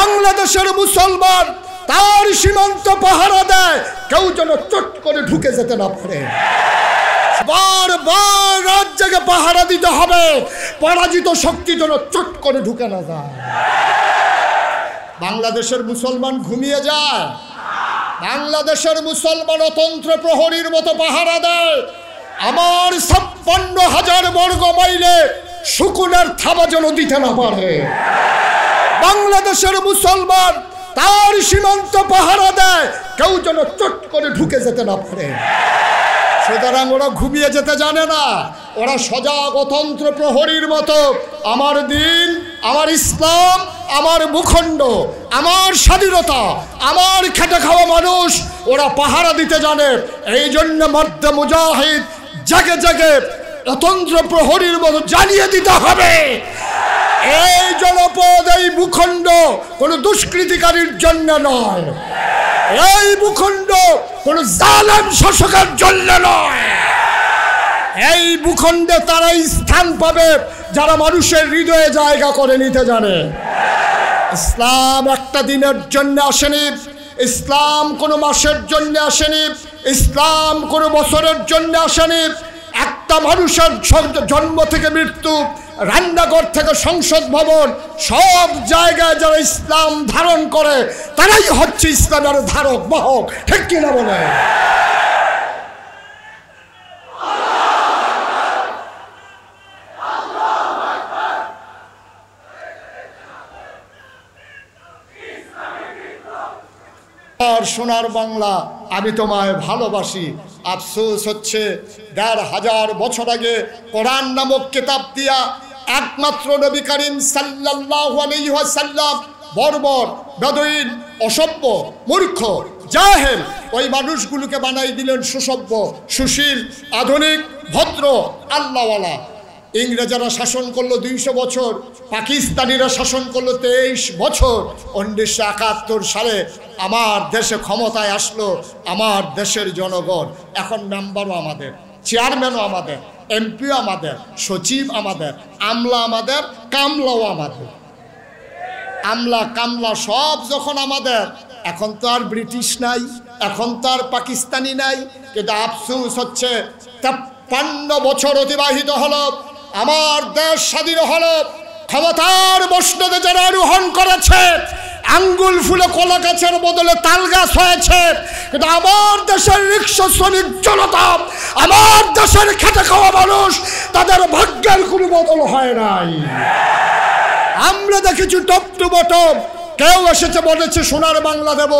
বাংলাদেশের মুসলমান তার সীমান্ত পাহারা দেয়, কেউ যেন চট করে ঢুকে যেতে না পারে। বারবার রাত জেগে পাহারা দিতে হবে, পরাজিত শক্তি যেন চট করে ঢুকে না যায়। বাংলাদেশের মুসলমান ঘুমিয়ে যায়, বাংলাদেশের মুসলমান অতন্ত্র প্রহরীর মতো পাহারা দেয়। আমার 56,000 বর্গ মাইলে শুকুনের থাবা যেন দিতে না পারে। বাংলাদেশের মুসলমান তার সীমান্ত পাহারা দেয়, কেউ যেন চট করে ঢুকে যেতে না পারে। সুতরাং ওরা ঘুমিয়ে যেতে জানে না, ওরা সজাগ অতন্ত্র প্রহরীর মতো আমার দিন, আমার ইসলাম, আমার ভূখণ্ড, আমার স্বাধীনতা, আমার খেটে খাওয়া মানুষ ওরা পাহারা দিতে জানে। এই জন্য মধ্যে মুজাহিদ জাগে জাগে অতন্ত্র প্রহরীর মতো জানিয়ে দিতে হবে, এই জনপদ, এই ভূখণ্ড কোনো দুষ্কৃতিকারীর জন্য নয়, এই ভূখণ্ড কোন জালেম শাসকের জন্য নয়। এই ভূখণ্ডে তারাই স্থান পাবে যারা মানুষের হৃদয়ে জায়গা করে নিতে জানে। ইসলাম একটা দিনের জন্য আসেনি, ইসলাম কোনো মাসের জন্য আসেনি, ইসলাম কোনো বছরের জন্য আসেনি। একটা মানুষের জন্ম থেকে মৃত্যু, রান্নাঘর থেকে সংসদ ভবন, সব জায়গায় যারা ইসলাম ধারণ করে তারাই হচ্ছে ইসলামের ধারক বাহক, ঠিক কিনা বলে? আর সোনার বাংলা, আমি তোমায় ভালোবাসি। আফসোস হচ্ছে ১৫০০ বছর আগে কোরআন নামক কিতাব দিয়া একমাত্র নবী করিম সাল্লাল্লাহু আলাইহি ওয়াসাল্লাম বর্বর, বেদুইন, অসভ্য, মূর্খ, জাহেল ওই মানুষগুলোকে বানাই দিলেন সুসভ্য, সুশীল, আধুনিক, ভদ্র, আল্লাহওয়ালা। ইংরেজরা শাসন করলো ২০০ বছর, পাকিস্তানিরা শাসন করলো ২৩ বছর। ১৯৭১ সালে আমার দেশে ক্ষমতায় আসলো আমার দেশের জনগণ। এখন মেম্বারও আমাদের, চেয়ারম্যানও আমাদের, এমপিও আমাদের, সচিব আমাদের, আমলা আমাদের, কামলাও আমাদের। আমলা কামলা সব যখন আমাদের, এখন তো আর ব্রিটিশ নাই, এখন তো আর পাকিস্তানি নাই। কিন্তু আফসোস হচ্ছে ৫৩ বছর অতিবাহিত হলো, আমার দেশ স্বাধীন হলো, ক্ষমতার মসনদে যারা আরোহণ করেছে, আঙ্গুল ফুলে কলা গাছের বদলে তাল গাছ হয়েছে। কিন্তু আমার দেশের রিক্সা শ্রমিক জনতা, আমার দেশের খেটে খাওয়া মানুষ, তাদের ভাগ্যের কোনো বদল হয় নাই। আমরা দেখেছি টপ টু বটম, কেউ এসেছে বলেছে সোনার বাংলা দেব,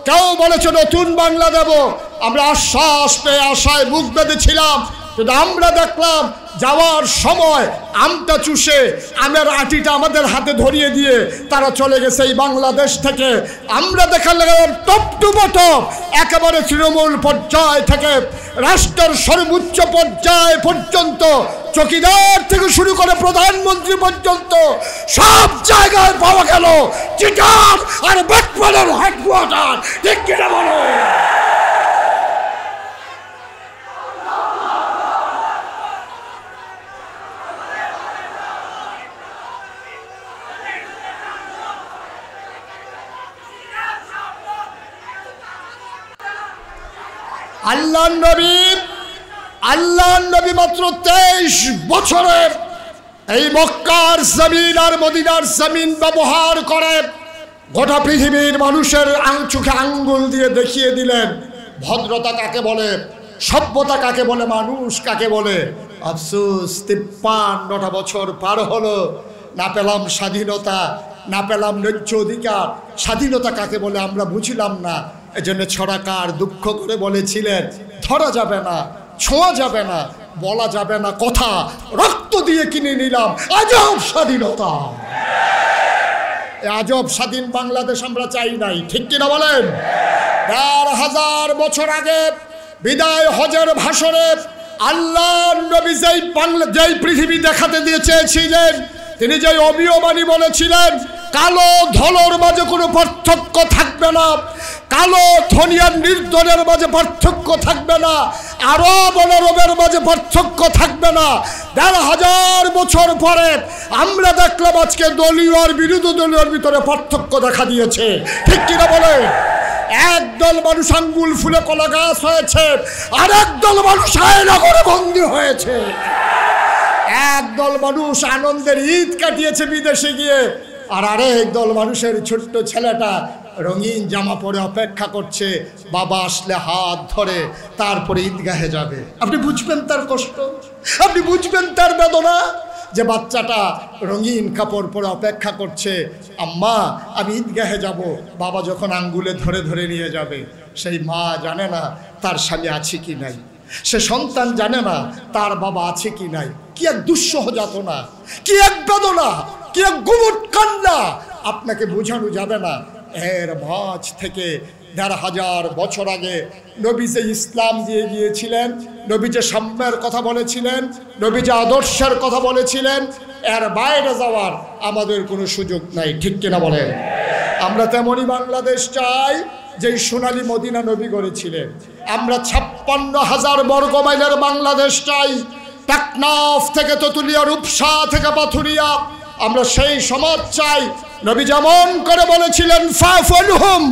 কেউ বলেছে নতুন বাংলা দেব। আমরা আশ্বাস পেয়ে আশায় বুক বেঁধেছিলাম, কিন্তু আমরা দেখলাম যাওয়ার সময় আমটা চুষে আমের আটিটা আমাদের হাতে ধরিয়ে দিয়ে তারা চলে গেছে এই বাংলাদেশ থেকে। আমরা দেখালাম টপ টু বটম, একেবারে তৃণমূল পর্যায় থেকে রাষ্ট্রের সর্বোচ্চ পর্যায় পর্যন্ত, চকিদার থেকে শুরু করে প্রধানমন্ত্রী পর্যন্ত সব জায়গায় পাওয়া গেল চিটার আর বাটপাড়ার হেডকোয়ার্টার, ঠিক কিনা বলো? আল্লাহ নবী মাত্র 23 বছরের এই মক্কার জমিন আর মদিনার জমিন ব্যবহার করে গোটা পৃথিবীর মানুষের চোখে আঙ্গুল দিয়ে দেখিয়ে দিলেন ভদ্রতা কাকে বলে, সভ্যতা কাকে বলে, মানুষ কাকে বলে। আফসোস 53টা বছর পার হলো, না পেলাম স্বাধীনতা, না পেলাম ন্যায্য অধিকার। স্বাধীনতা কাকে বলে আমরা বুঝলাম না। এজন্য ছড়াকার দুঃখ করে বলেছিলেন, ধরা যাবে না, ছোঁয়া যাবে না, বলা যাবে না কথা, রক্ত দিয়ে কিনে নিলাম আজব স্বাধীনতা। আজব স্বাধীন বাংলাদেশ আমরা চাই নাই, ঠিক কিনা বলেন? ১৫০০ বছর আগে বিদায় হজের ভাষণে আল্লাহ নবী যেই পৃথিবী দেখাতে দিয়ে চেয়েছিলেন, তিনি যেই অবিয়বাণী বলেছিলেন, কালো ধলোর মাঝে কোনো পার্থক্য থাকবে না, কালো ধনী আর নির্ধনের মাঝে পার্থক্য থাকবে না, আরব অনারবের মাঝে পার্থক্য থাকবে না। ১৫০০ বছর পরে আমরা দেখলাম আজকে দলীয় আর বিরোধী দলীয় ভিতরে পার্থক্য দেখা দিয়েছে, ঠিক কিনা বলে? একদল মানুষ আঙ্গুল ফুলে কলা গাছ হয়েছে, আর একদল মানুষ আয়না করে বন্দী হয়েছে। একদল মানুষ আনন্দের ঈদ কাটিয়েছে বিদেশে গিয়ে, আর আরেক দল মানুষের ছোট্ট ছেলেটা রঙিন জামা পরে অপেক্ষা করছে বাবা আসলে হাত ধরে তারপরে ঈদগাহে যাবে। আপনি বুঝবেন তার কষ্ট, আপনি বুঝবেন তার বেদনা, যে বাচ্চাটা রঙিন কাপড় পরে অপেক্ষা করছে, আম্মা আমি ঈদগাহে যাব। বাবা যখন আঙ্গুলে ধরে ধরে নিয়ে যাবে, সেই মা জানে না তার স্বামী আছে কি নাই, সে সন্তান জানে না তার বাবা আছে কি নাই। কি এক দুঃসহ যাতনা, কি এক বেদনা, কি এক গুমুট কান্না, আপনাকে বোঝানো যাবে না। এর মাঝ থেকে ১৫০০ বছর আগে নবী যে ইসলাম দিয়ে গিয়েছিলেন, নবী যে সাম্যের কথা বলেছিলেন, নবী যে আদর্শের কথা বলেছিলেন, এর বাইরে যাওয়ার আমাদের কোনো সুযোগ নাই, ঠিক কিনা বলেন? আমরা তেমনই বাংলাদেশ চাই যেই সোনালী মদিনা নবী গড়েছিলেন। আমরা ৫৬,০০০ বর্গ মাইলের বাংলাদেশ চাই, টেকনাফ থেকে তেঁতুলিয়া, রূপসা থেকে পাথুরিয়া। আমরা সেই সমাজ চাই নবী যেমন করে বলেছিলেন ফাফলহুম,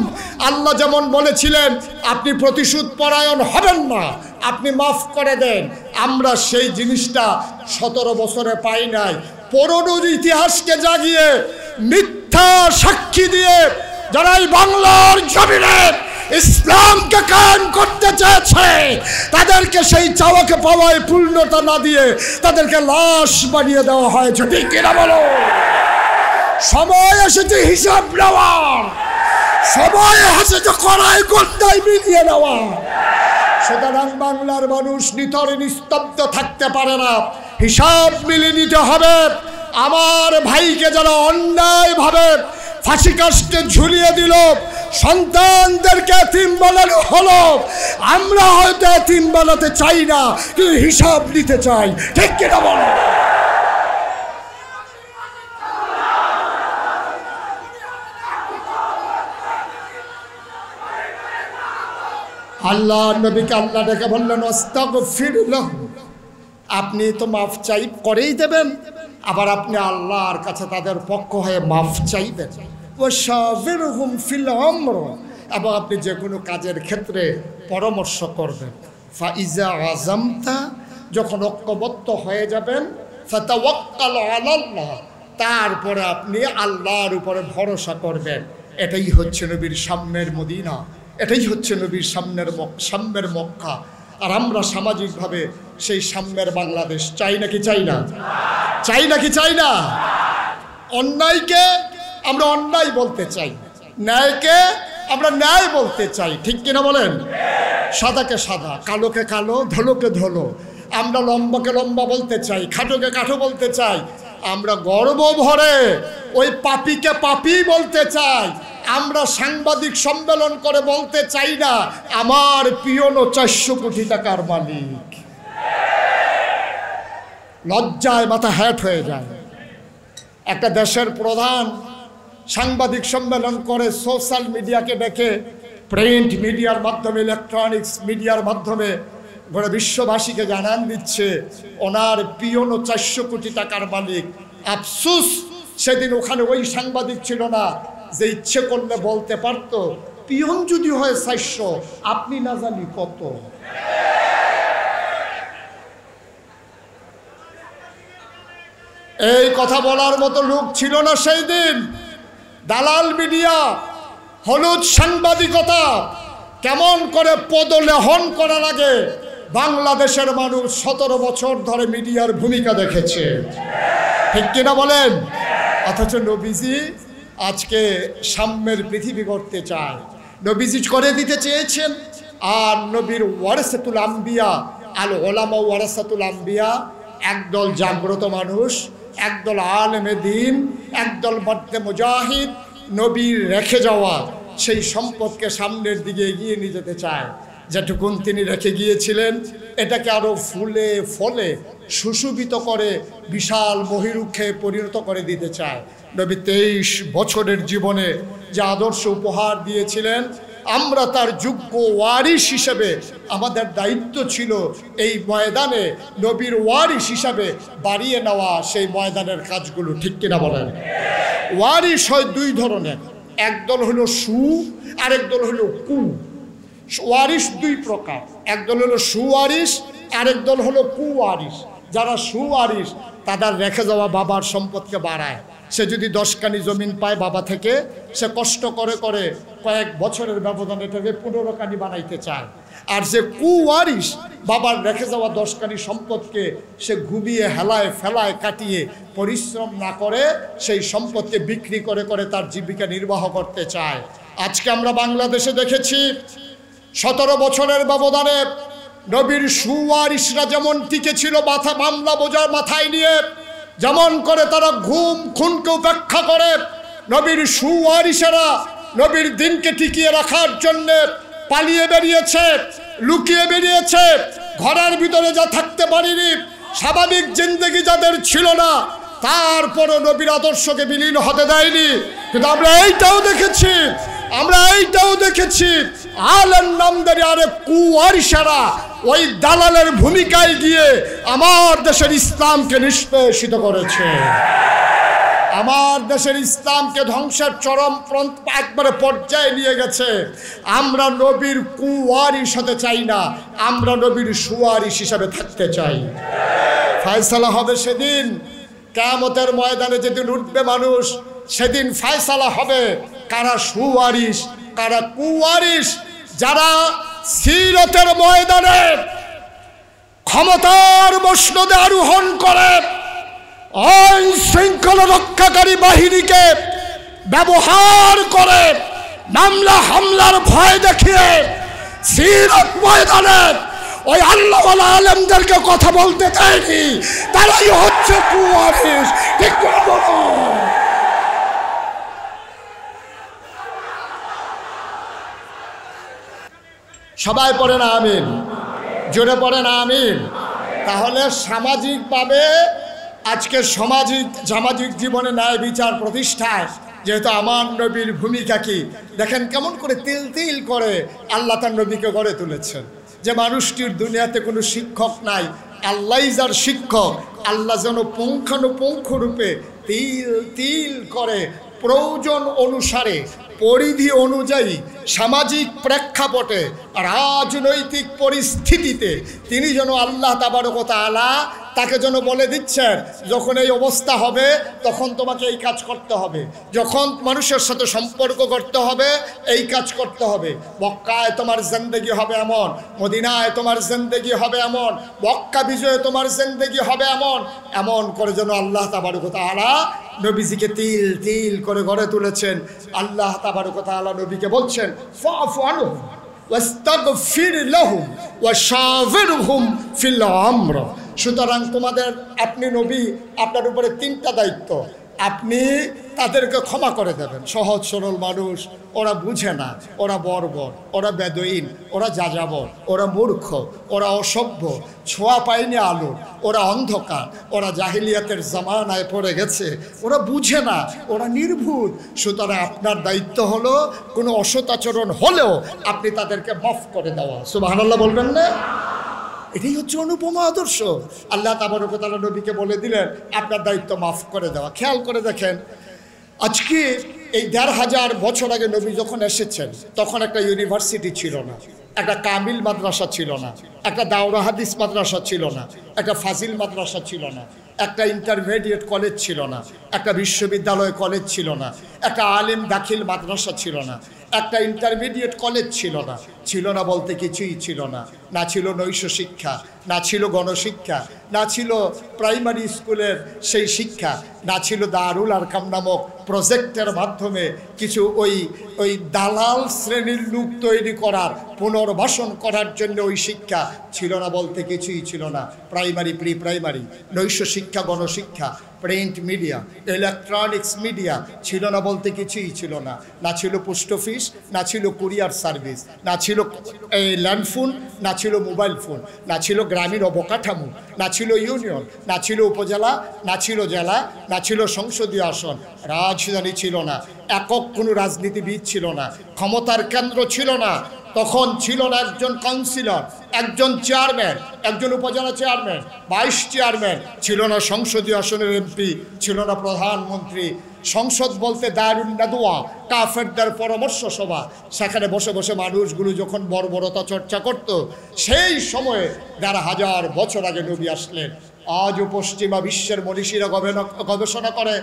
আল্লাহ যেমন বলেছিলেন আপনি প্রতিশোধ পরায়ণ হবেন না, আপনি মাফ করে দেন। আমরা সেই জিনিসটা ১৭ বছরে পাই নাই। পুরনো ইতিহাসকে জাগিয়ে মিথ্যা সাক্ষী দিয়ে যারা এই বাংলার জমিনে ইসলামকে কায়েম করতে চেয়েছে, তাদেরকে সেই চাওয়াকে পাওয়ায় পূর্ণতা না দিয়ে তাদেরকে লাশ বানিয়ে দেওয়া হয়েছে, ঠিক কিনা বলো? সময় এসেছে হিসাব নেওয়ার, সময় এসেছে কড়াই গন্ডায় মিলিয়ে নেওয়া। সুতরাং বাংলার মানুষ নিতরে নিস্তব্ধ থাকতে পারে না, হিসাব মিলিয়ে নিতে হবে। আমার ভাইকে যারা অন্যায়ভাবে ফাঁসি কাস্টে ঝুলিয়ে দিল, সন্তানদেরকে এতিম বানানো হলো, আমরা হয়তো এতিম বানাতে চাই না, কিন্তু হিসাব নিতে চাই, ঠিক কিনা বলো? আল্লাহ নবীকে আল্লাহ ডেকে বললেন আস্তাগফির লাহু, আপনি তো মাফ চাই করেই দেবেন, আবার আপনি আল্লাহর কাছে তাদের পক্ষ হয়ে মাফ চাইবেন। ওয়াশাবিরহুম ফিল আমর, এবং আপনি যে কোনো কাজের ক্ষেত্রে পরামর্শ করবেন। ফাইজা আযামতা, যখন ঐক্যবদ্ধ হয়ে যাবেন, ফাতাওয়াক্কাল আলাল্লাহ, তারপরে আপনি আল্লাহর উপরে ভরসা করবেন। এটাই হচ্ছে নবীর সাম্যের মদিনা, এটাই হচ্ছে নবীর সাম্যের মক্কা। আর আমরা সামাজিকভাবে সেই সাম্যের বাংলাদেশ চাই নাকি চাই না? চাই নাকি চাই না? অন্যায়কে আমরা অন্যায় বলতে চাই, ন্যায়কে আমরা ন্যায় বলতে চাই, ঠিক কিনা বলেন? সাদাকে সাদা, কালোকে কালো, ধলোকে ধলো। আমরা লম্বাকে লম্বা বলতে চাই, খাটোকে কাঠো বলতে চাই। আমরা গর্ব ভরে ওই পাপীকে পাপী বলতে চাই। আমরা সাংবাদিক সম্মেলন করে বলতে চাই না আমার পিয়নো ৪০০ কোটি টাকার মালিক। লজ্জায় মাথা হ্যাট হয়ে যায়। একটা দেশের প্রধান সাংবাদিক সম্মেলন করে সোশ্যাল মিডিয়াকে ডেকে, প্রিন্ট মিডিয়ার মাধ্যমে, ইলেকট্রনিক্স মিডিয়ার মাধ্যমে গোটা বিশ্ববাসীকে জানান দিচ্ছে ওনার পিয়নো ৪০০ কোটি টাকার মালিক। আফসুস সেদিন ওখানে ওই সাংবাদিক ছিল না যে ইচ্ছে করলে বলতে পারতো পিয়ন যদি হয় ৪০০, আপনি না জানি কত। এই কথা বলার মতো লোক ছিল না সেই দিন। দালাল মিডিয়া, হলুদ সাংবাদিকতা কেমন করে পদলেহন করা লাগে, বাংলাদেশের মানুষ ১৭ বছর ধরে মিডিয়ার ভূমিকা দেখেছে, ঠিক কিনা বলেন? অথচ নবীজি আজকে সাম্যের পৃথিবী গড়তে চায়, নবীজি করে দিতে চেয়েছেন। আর নবীর ওয়ারাসাতুল আম্বিয়া, আল ওলামা ওয়ারাসাতুল আম্বিয়া, একদল জাগ্রত মানুষ, একদল আলেমে দ্বীন, একদল মর্দে মুজাহিদ নবীর রেখে যাওয়া সেই সম্পদকে সামনের দিকে এগিয়ে নিয়ে যেতে চায়। যেটুকুন তিনি রেখে গিয়েছিলেন এটাকে আরও ফুলে ফলে সুশোভিত করে বিশাল মহিরুক্ষে পরিণত করে দিতে চায়। নবী 23 বছরের জীবনে যে আদর্শ উপহার দিয়েছিলেন আমরা তার যোগ্য ওয়ারিস হিসেবে আমাদের দায়িত্ব ছিল এই ময়দানে নবীর ওয়ারিস হিসাবে বাড়িয়ে নেওয়া সেই ময়দানের কাজগুলো, ঠিক কিনা বলেন? ওয়ারিস হয় দুই ধরনের, একদল হলো সু, আরেক দল হলো কু। ওয়ারিস দুই প্রকার, একদল হলো সুওয়ারিস, আরেক দল হলো কুওয়ারিস। যারা সুওয়ারিস তাদের রেখে যাওয়া বাবার সম্পদকে বাড়ায়। সে যদি 10 কানি জমিন পায় বাবা থেকে, সে কষ্ট করে করে কয়েক বছরের ব্যবধানে এটাকে 15 কানি বানাইতে চায়। আর যে কুওয়ারিস বাবার রেখে যাওয়া 10 কানি সম্পদকে সে ঘুমিয়ে হেলায় ফেলায় কাটিয়ে পরিশ্রম না করে সেই সম্পদকে বিক্রি করে করে তার জীবিকা নির্বাহ করতে চায়। আজকে আমরা বাংলাদেশে দেখেছি 17 বছরের ব্যবধানে নবীর সুওয়ারিসরা যেমন টিকে ছিল মাথা মামলা বোঝার মাথায় নিয়ে, যেমন করে তারা ঘুম খুনকে উপেক্ষা করে, নবীর সুওয়ারিসেরা নবীর দিনকে টিকিয়ে রাখার জন্য পালিয়ে বেরিয়েছে, লুকিয়ে বেরিয়েছে, ঘরের ভিতরে যা থাকতে পারেনি, স্বাভাবিক জিন্দেগি যাদের ছিল না, তারপরও নবীর আদর্শকে বিলীন হতে দেয়নি। কিন্তু আমরা এইটাও দেখেছি আলেম নামদারি আরে কুওয়ারিসেরা ওই দালালের ভূমিকায় গিয়ে আমার দেশের ইসলামকে নিষ্পেষিত করেছে, আমার দেশের ইসলামকে ধ্বংসের চরম একবারে পর্যায়ে নিয়ে গেছে। আমরা নবীর কুওয়ারিস হতে চাই না, আমরা নবীর সুওয়ারিস হিসাবে থাকতে চাই। ফয়সালা হবে সেদিন, কিয়ামতের ময়দানে যেদিন উঠবে মানুষ, সেদিন ফয়সালা হবে কারা সুওয়ারিস কারা কুওয়ারিস। যারা সিরতের ময়দানে ক্ষমতার মসনদে আরোহণ করে আইন শৃঙ্খলা রক্ষাকারী বাহিনীকে ব্যবহার করে মামলা হামলার ভয় দেখিয়ে সিরত ময়দানে ওই আল্লাহওয়ালা আলেমদেরকে কথা বলতে চায়নি, তারাই হচ্ছে কুওয়ারিস। ঠিক বলো? সবাই পড়ে না আমিন, জোরে পড়ে না আমিন। তাহলে সামাজিকভাবে আজকে সামাজিক জীবনে ন্যায় বিচার প্রতিষ্ঠায় যেহেতু আমার নবীর ভূমিকা কি দেখেন, কেমন করে তিল তিল করে আল্লাহ তার নবীকে গড়ে তুলেছেন। যে মানুষটির দুনিয়াতে কোনো শিক্ষক নাই, আল্লাহই যার শিক্ষক। আল্লাহ যেন পুঙ্খানুপুঙ্খ রূপে তিল তিল করে প্রয়োজন অনুসারে পরিধি অনুযায়ী সামাজিক প্রেক্ষাপটে রাজনৈতিক পরিস্থিতিতে তিনি যেন আল্লাহ তাবারক ওয়া তাআলা তাকে যেন বলে দিচ্ছেন, যখন এই অবস্থা হবে তখন তোমাকে এই কাজ করতে হবে, যখন মানুষের সাথে সম্পর্ক করতে হবে এই কাজ করতে হবে, মক্কায় তোমার জিন্দেগি হবে এমন, মদিনায় তোমার জিন্দেগি হবে এমন, মক্কা বিজয়ে তোমার জিন্দেগি হবে এমন, এমন করে যেন আল্লাহ তাবারক ওয়া তাআলা নবীজিকে তিল তিল করে গড়ে তুলেছেন। আল্লাহ তাবারক ওয়া তাআলা নবীকে বলছেন, ফাফু আনহুম ওয়াস্তাগফির লাহুম ওয়াশাওিরহুম ফিল আমর। সুতরাং আপনি নবী, আপনার উপরে 3টা দায়িত্ব। আপনি তাদেরকে ক্ষমা করে দেবেন। সহজ সরল মানুষ, ওরা বুঝে না, ওরা বর্বর, ওরা বেদুইন, ওরা যাযাবর, ওরা মূর্খ, ওরা অসভ্য, ছোঁয়া পায়নি আলো, ওরা অন্ধকার, ওরা জাহিলিয়াতের জামানায় পড়ে গেছে, ওরা বুঝে না, ওরা নির্ভুল। সুতরাং আপনার দায়িত্ব হলো কোনো অসদাচরণ হলেও আপনি তাদেরকে মাফ করে দেওয়া। সুবহানাল্লাহ বলবেন না? এটাই হচ্ছে অনুপমা আদর্শ। আল্লাহ তাবারক ওয়া তাআলা নবীকে বলে দিলেন আপনার দায়িত্ব মাফ করে দেওয়া। খেয়াল করে দেখেন, আজকে এই ১৫০০ বছর আগে নবী যখন এসেছেন তখন একটা ইউনিভার্সিটি ছিল না, একটা কামিল মাদ্রাসা ছিল না, একটা দাওরা হাদিস মাদ্রাসা ছিল না, একটা ফাজিল মাদ্রাসা ছিল না, একটা ইন্টারমিডিয়েট কলেজ ছিল না, একটা বিশ্ববিদ্যালয় কলেজ ছিল না, একটা আলিম দাখিল মাদ্রাসা ছিল না, একটা ইন্টারমিডিয়েট কলেজ ছিল না। ছিল না বলতে কিছুই ছিল না। না ছিল নৈশ শিক্ষা, না ছিল গণশিক্ষা, না ছিল প্রাইমারি স্কুলের সেই শিক্ষা, না ছিল দারুল আরকাম নামক প্রজেক্টের মাধ্যমে কিছু ওই দালাল শ্রেণীর লোক তৈরি করার, পুনর্বাসন করার জন্য ওই শিক্ষা ছিল না বলতে কিছুই ছিল না। প্রাইমারি, প্রি প্রাইমারি, নৈশ শিক্ষা, গণশিক্ষা প্রিন্ট মিডিয়া, ইলেকট্রনিক্স মিডিয়া ছিল না বলতে কিছুই ছিল না। না ছিল পোস্ট অফিস, না ছিল কুরিয়ার সার্ভিস, না ছিল এই ল্যান্ডফোন, না ছিল মোবাইল ফোন, না ছিল গ্রামীণ অবকাঠামো, না ছিল ইউনিয়ন, না ছিল উপজেলা, না ছিল জেলা, না ছিল সংসদীয় আসন, রাজধানী ছিল না, একক কোনো রাজনীতিবিদ ছিল না, ক্ষমতার কেন্দ্র ছিল না। তখন ছিল না একজন কাউন্সিলর, একজন চেয়ারম্যান, একজন উপজেলা চেয়ারম্যান, 22 চেয়ারম্যান, ছিল না সংসদীয় আসনের এমপি, ছিল না প্রধানমন্ত্রী। সংসদ বলতে দারুন নাদওয়া, কাফেরদের পরামর্শ সভা। সেখানে বসে বসে মানুষগুলো যখন বর্বরতা চর্চা করত, সেই সময়ে ১,৫০০ বছর আগে নবী আসলেন। আজও পশ্চিমা বিশ্বের মনীষীরা গবেষণা করে।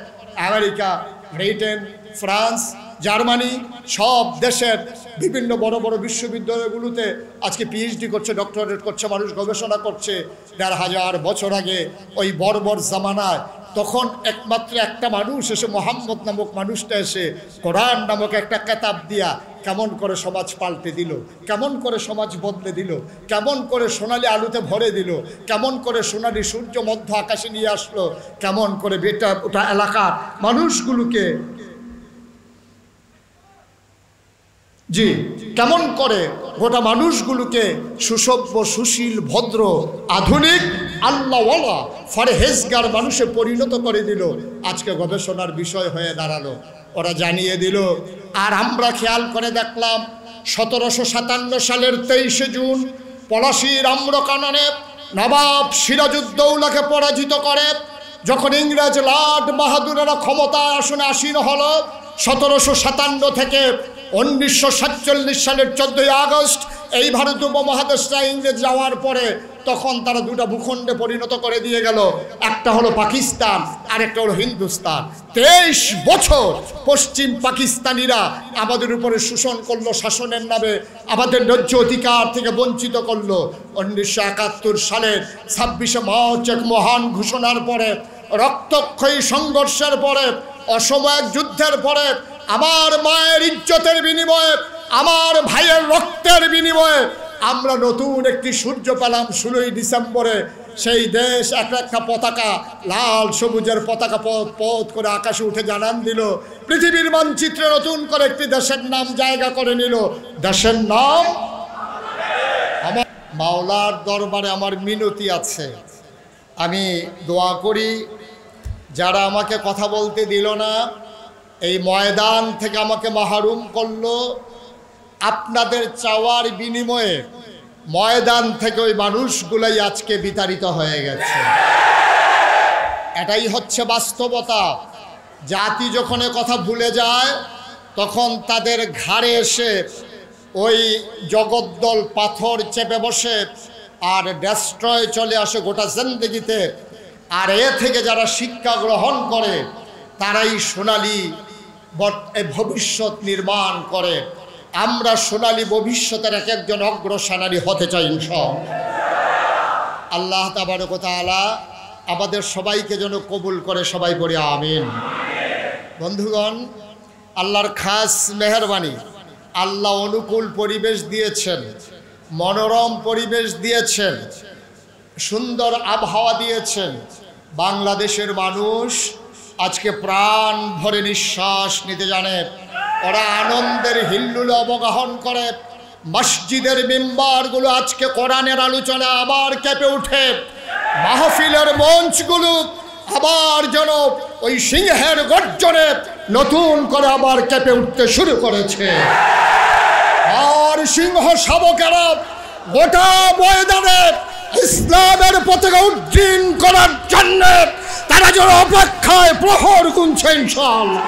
আমেরিকা, ব্রিটেন, ফ্রান্স, জার্মানি, সব দেশের বিভিন্ন বড় বড় বিশ্ববিদ্যালয়গুলোতে আজকে পিএইচডি করছে, ডক্টরেট করছে, মানুষ গবেষণা করছে। ১,৫০০ বছর আগে ওই বর্বর জামানায় তখন একমাত্র একটা মানুষ এসে, মোহাম্মদ নামক মানুষটা এসে কোরআন নামক একটা কেতাব দিয়া কেমন করে সমাজ পাল্টে দিল, কেমন করে সমাজ বদলে দিল, কেমন করে সোনালি আলুতে ভরে দিল, কেমন করে সোনালি সূর্য মধ্য আকাশে নিয়ে আসলো, কেমন করে বেটা ওটা এলাকার মানুষগুলোকে কেমন করে গোটা মানুষগুলোকে সুসভ্য, সুশীল, ভদ্র, আধুনিক, আল্লাহওয়ালা, ফরহেজগার মানুষে পরিণত করে দিল। আজকে গবেষণার বিষয় হয়ে দাঁড়ালো। ওরা জানিয়ে দিল। আর আমরা খেয়াল করে দেখলাম ১৭৫৭ সালের ২৩শে জুন পলাশীর আম্রকাননে নবাব সিরাজউদ্দৌলাকে পরাজিত করে যখন ইংরেজ লাট বাহাদুরেরা ক্ষমতায় আসনে আসীন হলো, ১৭৫৭ থেকে ১৯৪৭ সালের ১৪ই আগস্ট এই ভারত উপমহাদেশটা ইংরেজ যাওয়ার পরে তখন তারা দুটা ভূখণ্ডে পরিণত করে দিয়ে গেল। একটা হলো পাকিস্তান, আর একটা হলো হিন্দুস্তান। ২৩ বছর পশ্চিম পাকিস্তানিরা আমাদের উপরে শোষণ করলো, শাসনের নামে আমাদের ন্যায্য অধিকার থেকে বঞ্চিত করলো। ১৯৭১ সালের ২৬শে মার্চ এক মহান ঘোষণার পরে, রক্তক্ষয়ী সংঘর্ষের পরে, অসময়ের যুদ্ধের পরে, আমার মায়ের ইজ্জতের বিনিময়ে, আমার ভাইয়ের রক্তের বিনিময়ে আমরা নতুন একটি সূর্য পেলাম ১৬ই ডিসেম্বরে। সেই দেশ একটা পতাকা, লাল সবুজের পতাকা পথ করে আকাশে উঠে জানান দিল। পৃথিবীর মানচিত্রে নতুন করে একটি দেশের নাম জায়গা করে নিল। দেশের নাম আমার মাওলার দরবারে আমার মিনতি আছে, আমি দোয়া করি যারা আমাকে কথা বলতে দিল না, এই ময়দান থেকে আমাকে মাহরুম করলো, আপনাদের চাওয়ার বিনিময়ে ময়দান থেকে ওই মানুষগুলাই আজকে বিতাড়িত হয়ে গেছে। এটাই হচ্ছে বাস্তবতা। জাতি যখন কথা ভুলে যায় তখন তাদের ঘাড়ে এসে ওই জগদ্দল পাথর চেপে বসে আর ডেস্ট্রয় চলে আসে গোটা জিন্দেগিতে। আর এ থেকে যারা শিক্ষা গ্রহণ করে তারাই সোনালী ভবিষ্যৎ নির্মাণ করে। আমরা সোনালী ভবিষ্যতের এক একজন অগ্রসেনানী হতে চাই ইনশাআল্লাহ। আল্লাহ তাবারক ওয়া তাআলা আমাদের সবাইকে যেন কবুল করে, সবাই বলি আমিন। বন্ধুগণ, আল্লাহর খাস মেহেরবানি, আল্লাহ অনুকূল পরিবেশ দিয়েছেন, মনোরম পরিবেশ দিয়েছেন, সুন্দর আবহাওয়া দিয়েছেন। বাংলাদেশের মানুষ আজকে প্রাণ ভরে নিঃশ্বাস নিতে জানে। ওরা আনন্দের হিল্লুল অবগাহন করে। মসজিদের মিম্বারগুলো আজকে কোরআনের আলোচনা আবার কেঁপে উঠে। মাহফিলের মঞ্চগুলো আবার যেন ওই সিংহের গর্জনে নতুন করে আবার কেঁপে উঠতে শুরু করেছে। আর সিংহ শাবকেরা গোটা ময়দানে ইসলামের পতাকা উড্ডীন করার জন্য তারা যেন অপেক্ষায় প্রহর গুনছে ইনশাআল্লাহ।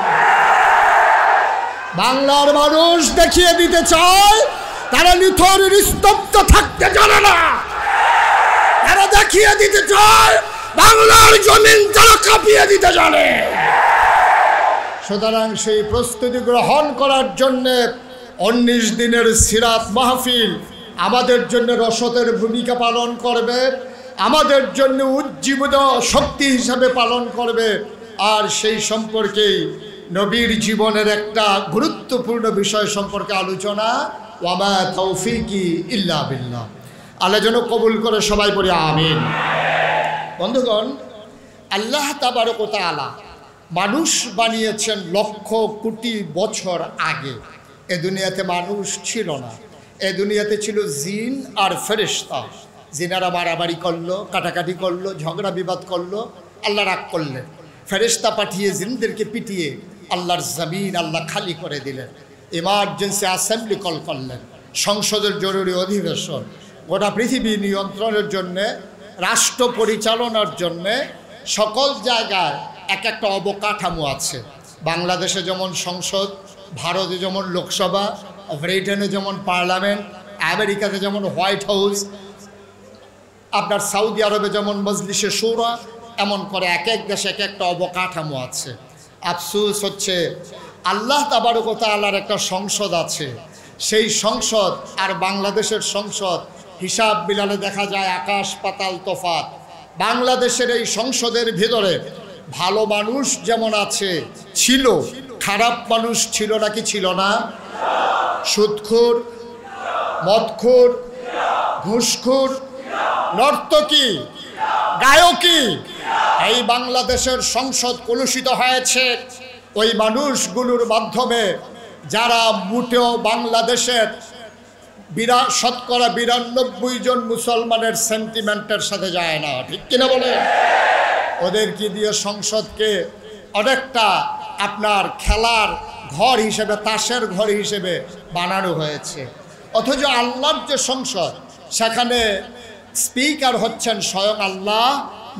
বাংলার মানুষ দেখিয়ে দিতে চায় তারা নিথর নিস্তব্ধ থাকতে জানে না। তারা দেখিয়ে দিতে চায় বাংলার জমিন তারা কাঁপিয়ে দিতে জানে। সুতরাং সেই প্রস্তুতি গ্রহণ করার জন্যে 19 দিনের সিরাত মাহফিল আমাদের জন্য রসদের ভূমিকা পালন করবে, আমাদের জন্য উজ্জীবিত শক্তি হিসাবে পালন করবে। আর সেই সম্পর্কেই নবীর জীবনের একটা গুরুত্বপূর্ণ বিষয় সম্পর্কে আলোচনা, ওয়ামা তৌফিকি ইল্লা বিল্লাহ। আল্লাহ যেন কবুল করে, সবাই বলি আমিন। বন্ধুগণ, আল্লাহ তাবারক ওয়া তাআলা মানুষ বানিয়েছেন লক্ষ কোটি বছর আগে। এ দুনিয়াতে মানুষ ছিল না, এ দুনিয়াতে ছিল জিন আর ফেরেশতা। জিনারা মারামারি করলো, কাটাকাটি করলো, ঝগড়া বিবাদ করলো, আল্লাহ রাগ করলেন, ফেরেশতা পাঠিয়ে জিনদেরকে পিটিয়ে আল্লাহর জমিন আল্লাহ খালি করে দিলেন। ইমার্জেন্সি অ্যাসেম্বলি কল করলেন, সংসদের জরুরি অধিবেশন, গোটা পৃথিবী নিয়ন্ত্রণের জন্যে, রাষ্ট্র পরিচালনার জন্যে সকল জায়গায় এক একটা অবকাঠামো আছে। বাংলাদেশে যেমন সংসদ, ভারতে যেমন লোকসভা, ব্রিটেনে যেমন পার্লামেন্ট, আমেরিকাতে যেমন হোয়াইট হাউস, আপনার সৌদি আরবে যেমন মজলিসে শুরা, এমন করে এক এক দেশে এক একটা অবকাঠামো আছে। আফসোস হচ্ছে আল্লাহ তাবারক ওয়া তাআলার একটা সংসদ আছে, সেই সংসদ আর বাংলাদেশের সংসদ হিসাব মিলালে দেখা যায় আকাশ পাতাল তফাৎ। বাংলাদেশের এই সংসদের ভিতরে ভালো মানুষ যেমন আছে, ছিল, খারাপ মানুষ ছিল নাকি ছিল না? সুদখোর, মদখোর, ঘুষখোর, নর্তকী, গায়কী, এই বাংলাদেশের সংসদ কলুষিত হয়েছে ওই মানুষগুলোর মাধ্যমে যারা মোটেও বাংলাদেশের 92% জন মুসলমানের সেন্টিমেন্টের সাথে যায় না, ঠিক কিনা বলে? ওদেরকে দিয়ে সংসদকে অনেকটা আপনার খেলার ঘর হিসেবে, তাসের ঘর হিসেবে বানানো হয়েছে। অথচ আল্লাহর যে সংসদ, সেখানে স্পিকার হচ্ছেন স্বয়ং আল্লাহ,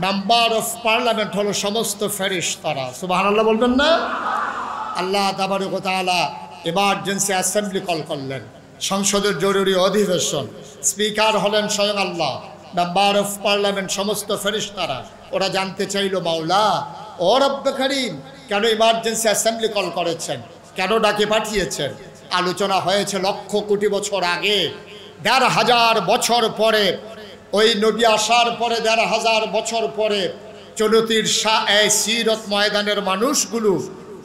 মেম্বার অফ পার্লামেন্ট হলো সমস্ত ফেরেশতারা। সুবহানাল্লাহ বলবেন না? আল্লাহ তাবারক ওয়া তাআলা ইমার্জেন্সি অ্যাসেম্বলি কল করলেন, সংসদের জরুরি অধিবেশন, স্পিকার হলেন স্বয়ং আল্লাহ, মেম্বার অফ পার্লামেন্ট সমস্ত ফেরেশতারা। ওরা জানতে চাইল, মাওলা ও রব্বে কারীম, কেন ইমার্জেন্সি অ্যাসেম্বলি কল করেছেন, কেন ডাকে পাঠিয়েছেন? আলোচনা হয়েছে লক্ষ কোটি বছর আগে, ১,৫০০ বছর পরে, ওই নবী আসার পরে ১,৫০০ বছর পরে চলতির সিরত ময়দানের মানুষগুলো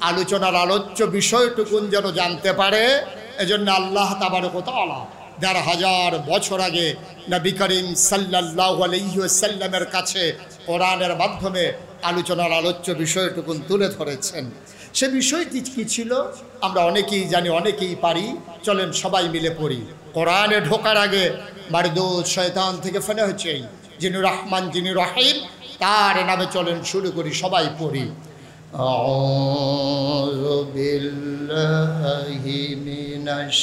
আলোচনার আলোচ্য বিষয়টুকুন যেন জানতে পারে, এজন্য আল্লাহ তাবারক ওয়া তাআলা ১,৫০০ বছর আগে নবী করিম সাল্লাল্লাহু আলাইহি ওয়াসাল্লামের কাছে কোরআনের মাধ্যমে আলোচনার আলোচ্য বিষয়টুকুন তুলে ধরেছেন। সে বিষয়টি কী ছিল আমরা অনেকেই জানি, অনেকেই পারি। চলেন সবাই মিলে পড়ি। কোরআনে ঢোকার আগে মারদুদ শয়তান থেকে ফেলে হচ্ছে যিনি রহমান, যিনি রহিম, তার নামে চলেন শুরু করি, সবাই পড়ি। আউযু বিল্লাহি মিনাশ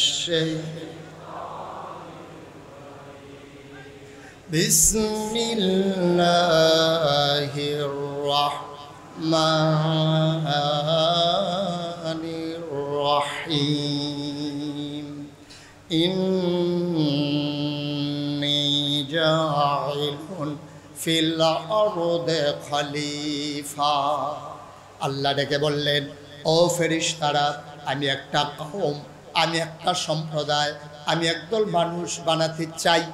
বিসমিল্লাহির রাহমানির রাহিম। ইন্নী জাইলুন ফিল আরদি খলিফা। আল্লাহ ডেকে বললেন, ও ফেরেশতারা, আমি একটা কওম, আমি একটা সম্প্রদায়, আমি একদল মানুষ বানাতে চাই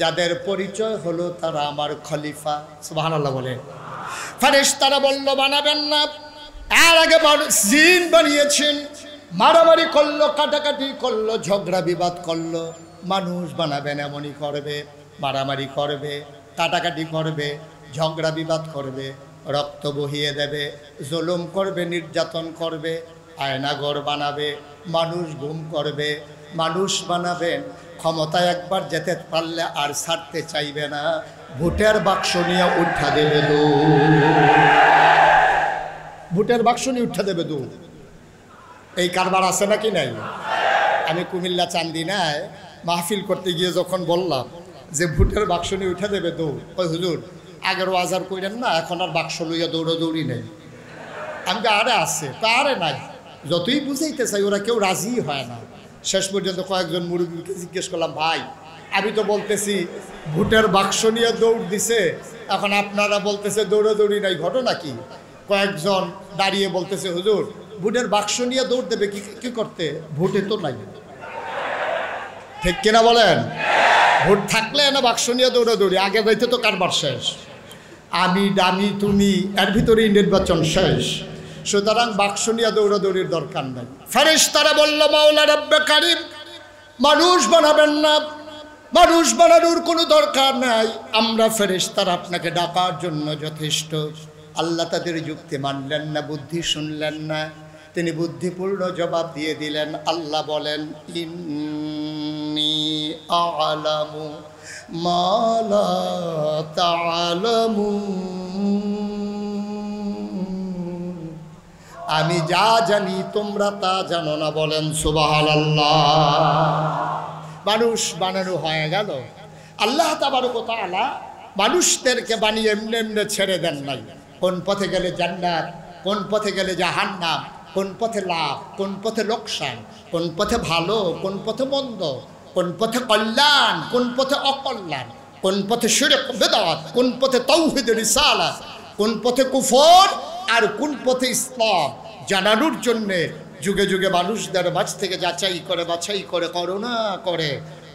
যাদের পরিচয় হলো তারা আমার খলিফা। সুবহানাল্লাহ বলে। ফেরেশতারা বলল, বানাবেন না। এর আগে জিন বানিয়েছেন, মারামারি করলো, কাটাকাটি করলো, ঝগড়া বিবাদ করলো। মানুষ বানাবেন এমনই করবে, মারামারি করবে, কাটাকাটি করবে, ঝগড়া বিবাদ করবে, রক্ত বহিয়ে দেবে, জুলুম করবে, নির্যাতন করবে, আয়নাঘর বানাবে, মানুষ গুম করবে। মানুষ বানাবেন, ক্ষমতায় একবার যেতে পারলে আর ছাড়তে চাইবে না, ভোটের বাক্স নিয়ে উঠা দেবে ভোটের বাক্স নিয়ে উঠা দেবে এই কারবার আছে নাকি নাই? আমি কুমিল্লা চান্দিনায় মাহফিল করতে গিয়ে যখন বললাম যে ভোটের বাক্স নিয়ে উঠা দেবে ওই হুজুর আগের ওয়াজার কইলেন না, এখন আর বাক্স লইয়া দৌড়াদৌড়ি নেই। আমি আরে আছে, তা আরে নাই, যতই বুঝাইতে চাই ওরা কেউ রাজি হয় না। শেষ পর্যন্ত কয়েকজন মুরব্বীকে জিজ্ঞেস করলাম, ভাই আমি তো বলতেছি ভোটের বাক্স নিয়ে দৌড় দিছে, এখন আপনারা বলতেছে দৌড়াদৌড়ি নাই, ঘটনা কি? কয়েকজন দাঁড়িয়ে বলতেছে, হুজুর ভোটের বাক্স নিয়ে দৌড় দেবে কি করতে, ভোটে তো নাই। ঠিক কিনা বলেন? ভোট থাকলে না বাক্স নিয়ে দৌড়াদৌড়ি, আগে যাইতে তো কারবার শেষ, আমি দামি তুমি, এর ভিতরেই নির্বাচন শেষ। সুতরাং বাক্স নিয়ে দৌড়াদৌড়ির দরকার নাই। ফেরেশতারা বলল, মাওলা রব্বে কারীম, মানুষ বানাবেন না, মানুষ বানানোর কোনো দরকার নাই, আমরা ফেরেশতারা আপনাকে ডাকার জন্য যথেষ্ট। আল্লাহ তাদের যুক্তি মানলেন না, বুদ্ধি শুনলেন না। তিনি বুদ্ধিপূর্ণ জবাব দিয়ে দিলেন। আল্লাহ বলেন, ইন্নী আ'লামু মা লা তা'লামুন, আমি যা জানি তোমরা তা জানো না। বলেন সুবহানাল্লাহ। মানুষ বানানো হয়ে গেল। আল্লাহ তাবারক ওয়া তাআলা মানুষদেরকে বানিয়ে এমনি এমনি ছেড়ে দেন নাই। কোন পথে গেলে জান্নাত, কোন পথে গেলে জাহান্নাম, কোন পথে লাভ, কোন পথে লোকসান, কোন পথে ভালো, কোন পথে মন্দ, কোন পথে কল্যাণ, কোন পথে অকল্যাণ, কোন পথে শিরক বিদআত, কোন পথে তাওহীদ রিসালাত, কোন পথে কুফর আর কোন পথে ইসলাম জানানোর জন্যে যুগে যুগে মানুষদের মাঝ থেকে যাচাই করে বাছাই করে করুণা করে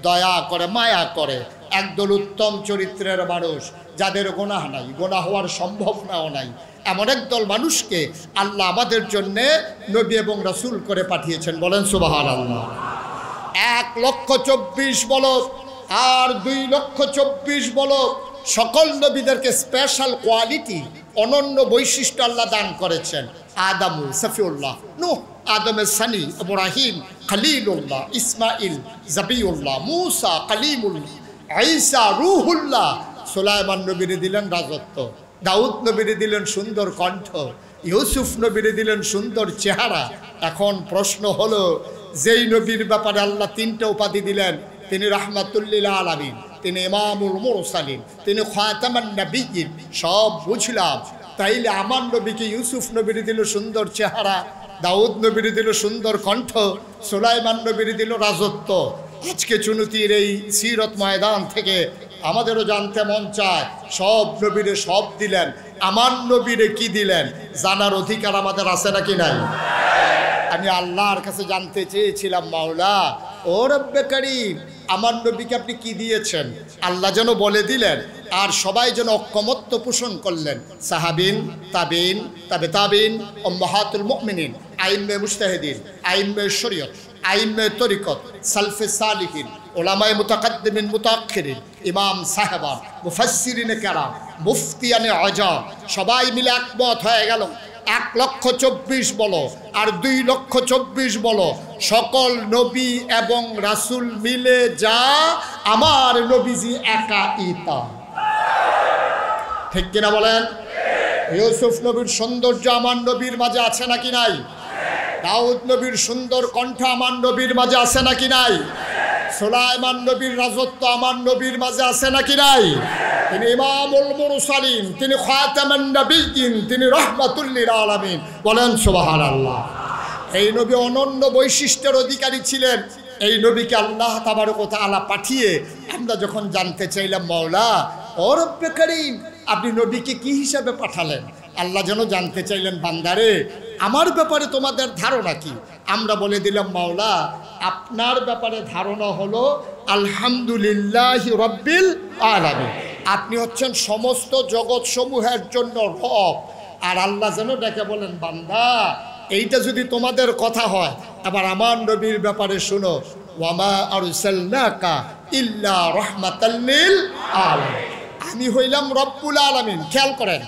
দয়া করে মায়া করে একদল উত্তম চরিত্রের মানুষ, যাদের গুনাহ নাই, গুনাহ হওয়ার সম্ভাবনাও নাই, এমন একদল মানুষকে আল্লাহ আমাদের জন্যে নবী এবং রাসূল করে পাঠিয়েছেন। বলেন সুবহানাল্লাহ। 1,24,000 বলো আর 2,24,000 বলো, সকল নবীদেরকে স্পেশাল কোয়ালিটি, অনন্য বৈশিষ্ট্য আল্লাহ দান করেছেন। আদম সফিউল্লাহ, নূহ আদমের সানি, ইব্রাহিম খলিলুল্লাহ, ইসমাইল জাবিউল্লাহ, মূসা কালিমুল্লাহ, ঈসা রূহুল্লাহ। সুলাইমান নবীরে দিলেন রাজত্ব, দাউদ নবীরে দিলেন সুন্দর কণ্ঠ, ইউসুফ নবীরে দিলেন সুন্দর চেহারা। এখন প্রশ্ন হলো, যেই নবীর ব্যাপারে আল্লাহ 3টে উপাধি দিলেন, তিনি রাহমাতুল লিল আলামিন, তিনি ইমামুল মুরসালিন, তিনি খাতামান নবিয়্যিন, সব বুঝলাম। তাইলে আমার নবীকে ইউসুফ নবীরে দিল সুন্দর চেহারা, দাউদ নবীরে দিল সুন্দর কণ্ঠ, সুলাইমান নবীরে দিল রাজত্ব। আজকে চুনতির এই সিরত ময়দান থেকে আমাদেরও জানতে মন চায়, সব নবীরে সব দিলেন, আমার নবীরে কি দিলেন জানার অধিকার আমাদের আছে নাকি নাই? আমি আল্লাহর কাছে জানতে চেয়েছিলাম, মাওলা ও রব্বে কারীম, আমার নবীকে আপনি কি দিয়েছেন? আল্লাহ যেন বলে দিলেন, আর সবাই যেন ঐক্যমত্য পোষণ করলেন। সাহাবিন, তাবিন, তাবে তাবিন, উম্মাহাতুল মুমিনিন, আইম্মে মুজতাহিদিন, আইম্মে শরীয়ত, আইম্মে তরিকত, সালফে সালিহিন, উলামায়ে মুতাকাদ্দিমিন মুতাআখিরিন, ইমাম সাহেবান, মুফাসসিরিনে কেরাম, মুফতিয়ানে আজম, সবাই মিলে একমত হয়ে গেল। 1,24,000 বলো আর 2,24,000 বলো, সকল নবী এবং রাসূল মিলে যা আমার নবীজি একা ইতা। ঠিক কিনা বলেন? ইউসুফ নবীর সৌন্দর্য আমার নবীর মাঝে আছে নাকি নাই? দাউদ নবীর সুন্দর কণ্ঠ আমার নবীর মাঝে আছে নাকি নাই? সুলাইমান নবীর রাজত্ব আমার নবীর মাঝে আছে নাকি নাই? তিনি ইমামুল মুরসালিন, তিনি খাতামান নবিয়্যিন, তিনি রাহমাতুল লিল আলামিন। বলেন সুবহানাল্লাহ। এই নবী অনন্য বৈশিষ্ট্যের অধিকারী ছিলেন। এই নবীকে আল্লাহ তাবারক ওয়া তাআলা পাঠিয়ে আমরা যখন জানতে চাইলাম, মাওলা ও রব্বে কারীম, আপনি নবীকে কি হিসাবে পাঠালেন? আল্লাহ যেন জানতে চাইলেন, বান্দারে আমার ব্যাপারে তোমাদের ধারণা কি? আমরা বলে দিলাম, মাওলা আপনার ব্যাপারে ধারণা হলো আলহামদুলিল্লাহি রাব্বিল আলামিন, আপনি হচ্ছেন সমস্ত জগৎ সমূহের জন্য রব। আর আল্লাহ যেন ডেকে বলেন, বান্দা এইটা যদি তোমাদের কথা হয়, আবার আমার নবীর ব্যাপারে শুনো, ওয়ামা আরসালনাকা ইল্লা রাহমাতাল লিল আলামিন, আমি হইলাম রব্বুল আলামিন। খেয়াল করেন,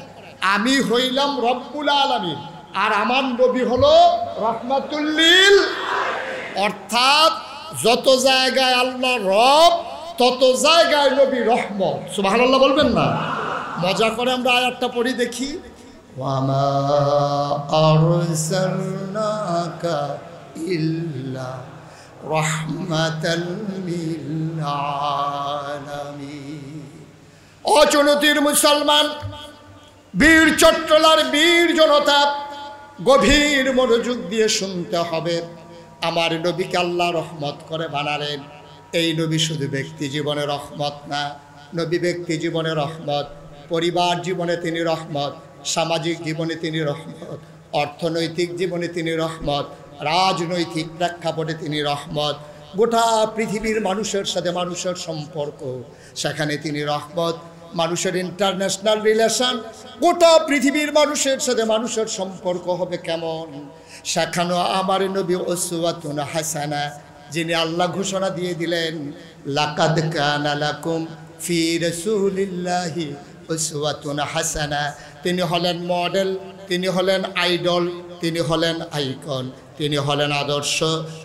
আমি হইলাম রব্বুল আলামিন আর আমার নবী হলো রাহমাতুল লিল, অর্থাৎ যত জায়গায় আল্লাহ রব তত জায়গায় নবী রহমত। সুবহানাল্লাহ বলবেন না? মজা করে আমরা আয়াতটা পড়ি দেখি, ওয়ামা আরসালনাকা ইল্লা রাহমাতাল লিল আলামিন। অচনতির মুসলমান, বীর চট্টলার বীর জনতা, গভীর মনোযোগ দিয়ে শুনতে হবে। আমার নবীকে আল্লাহ রহমত করে বানালেন। এই নবী শুধু ব্যক্তি জীবনে রহমত না, নবী ব্যক্তি জীবনে রহমত, পরিবার জীবনে তিনি রহমত, সামাজিক জীবনে তিনি রহমত, অর্থনৈতিক জীবনে তিনি রহমত, রাজনৈতিক প্রেক্ষাপটে তিনি রহমত, গোটা পৃথিবীর মানুষের সাথে মানুষের সম্পর্ক, সেখানে তিনি রহমত। মানুষের ইন্টারন্যাশনাল রিলেশন, গোটা পৃথিবীর মানুষের সাথে মানুষের সম্পর্ক হবে কেমন, সেখানেও আমার নবী উসওয়াতুন হাসানা, যিনি আল্লাহ ঘোষণা দিয়ে দিলেন, লাকাদ কানা লাকুম ফি রাসূলিল্লাহি উসওয়াতুন হাসানা। তিনি হলেন মডেল, তিনি হলেন আইডল, তিনি হলেন আইকন, তিনি হলেন আদর্শ,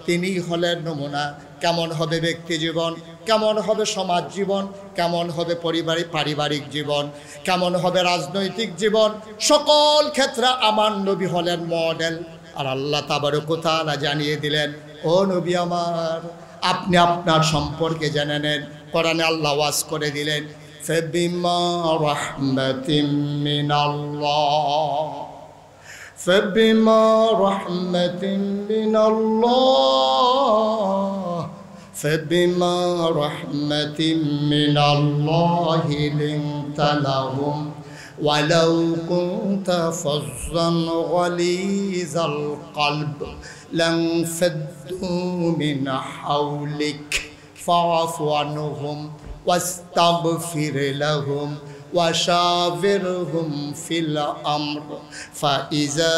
তিনি হলেন নমুনা। কেমন হবে ব্যক্তি জীবন, কেমন হবে সমাজ জীবন, কেমন হবে পারিবারিক জীবন, কেমন হবে রাজনৈতিক জীবন, সকল ক্ষেত্রে আমার নবী হলেন মডেল। আর আল্লাহ তাবারক ওয়া তাআলা জানিয়ে দিলেন, ও নবী আমার, আপনি আপনার সম্পর্কে জেনে নেন। কোরআনে আল্লাহ ওয়াজ করে দিলেন, ফাবিমা রাহমাতিম মিনাল্লাহ, ফাবিমা রাহমাতিম মিনাল্লাহ, ফাবিমা রাহমাতিম মিনাল্লাহি লিনতা লাহুম ওয়ালাউ কুনতা ফাজ্জান গালিজাল কলব লানফাদ্দু মিন হাওলিক ফাআফু আনহুম ওয়াস্তাগফির লাহুম ওয়াশাবিরহুম ফিল আমর ফাইযা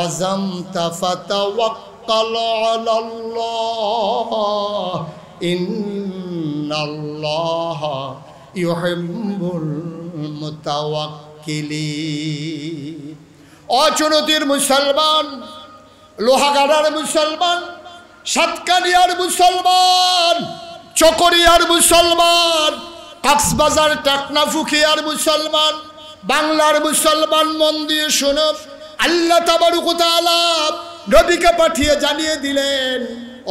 আযামতা ফাতাওয়াক্কাল আলাল্লাহ ইন্নাল্লাহা ইউহিব্বুল মুতাওয়াক্কিলিন। অচুনতির মুসলমান, লোহাগাড়ার মুসলমান, সাতকানিয়ার মুসলমান, চকরিয়ার মুসলমান, কক্সবাজার টেকনাফুকিয়ার মুসলমান, বাংলার মুসলমান, মন দিয়ে শোনো, আল্লাহ তাবারক ওয়া তাআলা নবীকে পাঠিয়ে জানিয়ে দিলেন,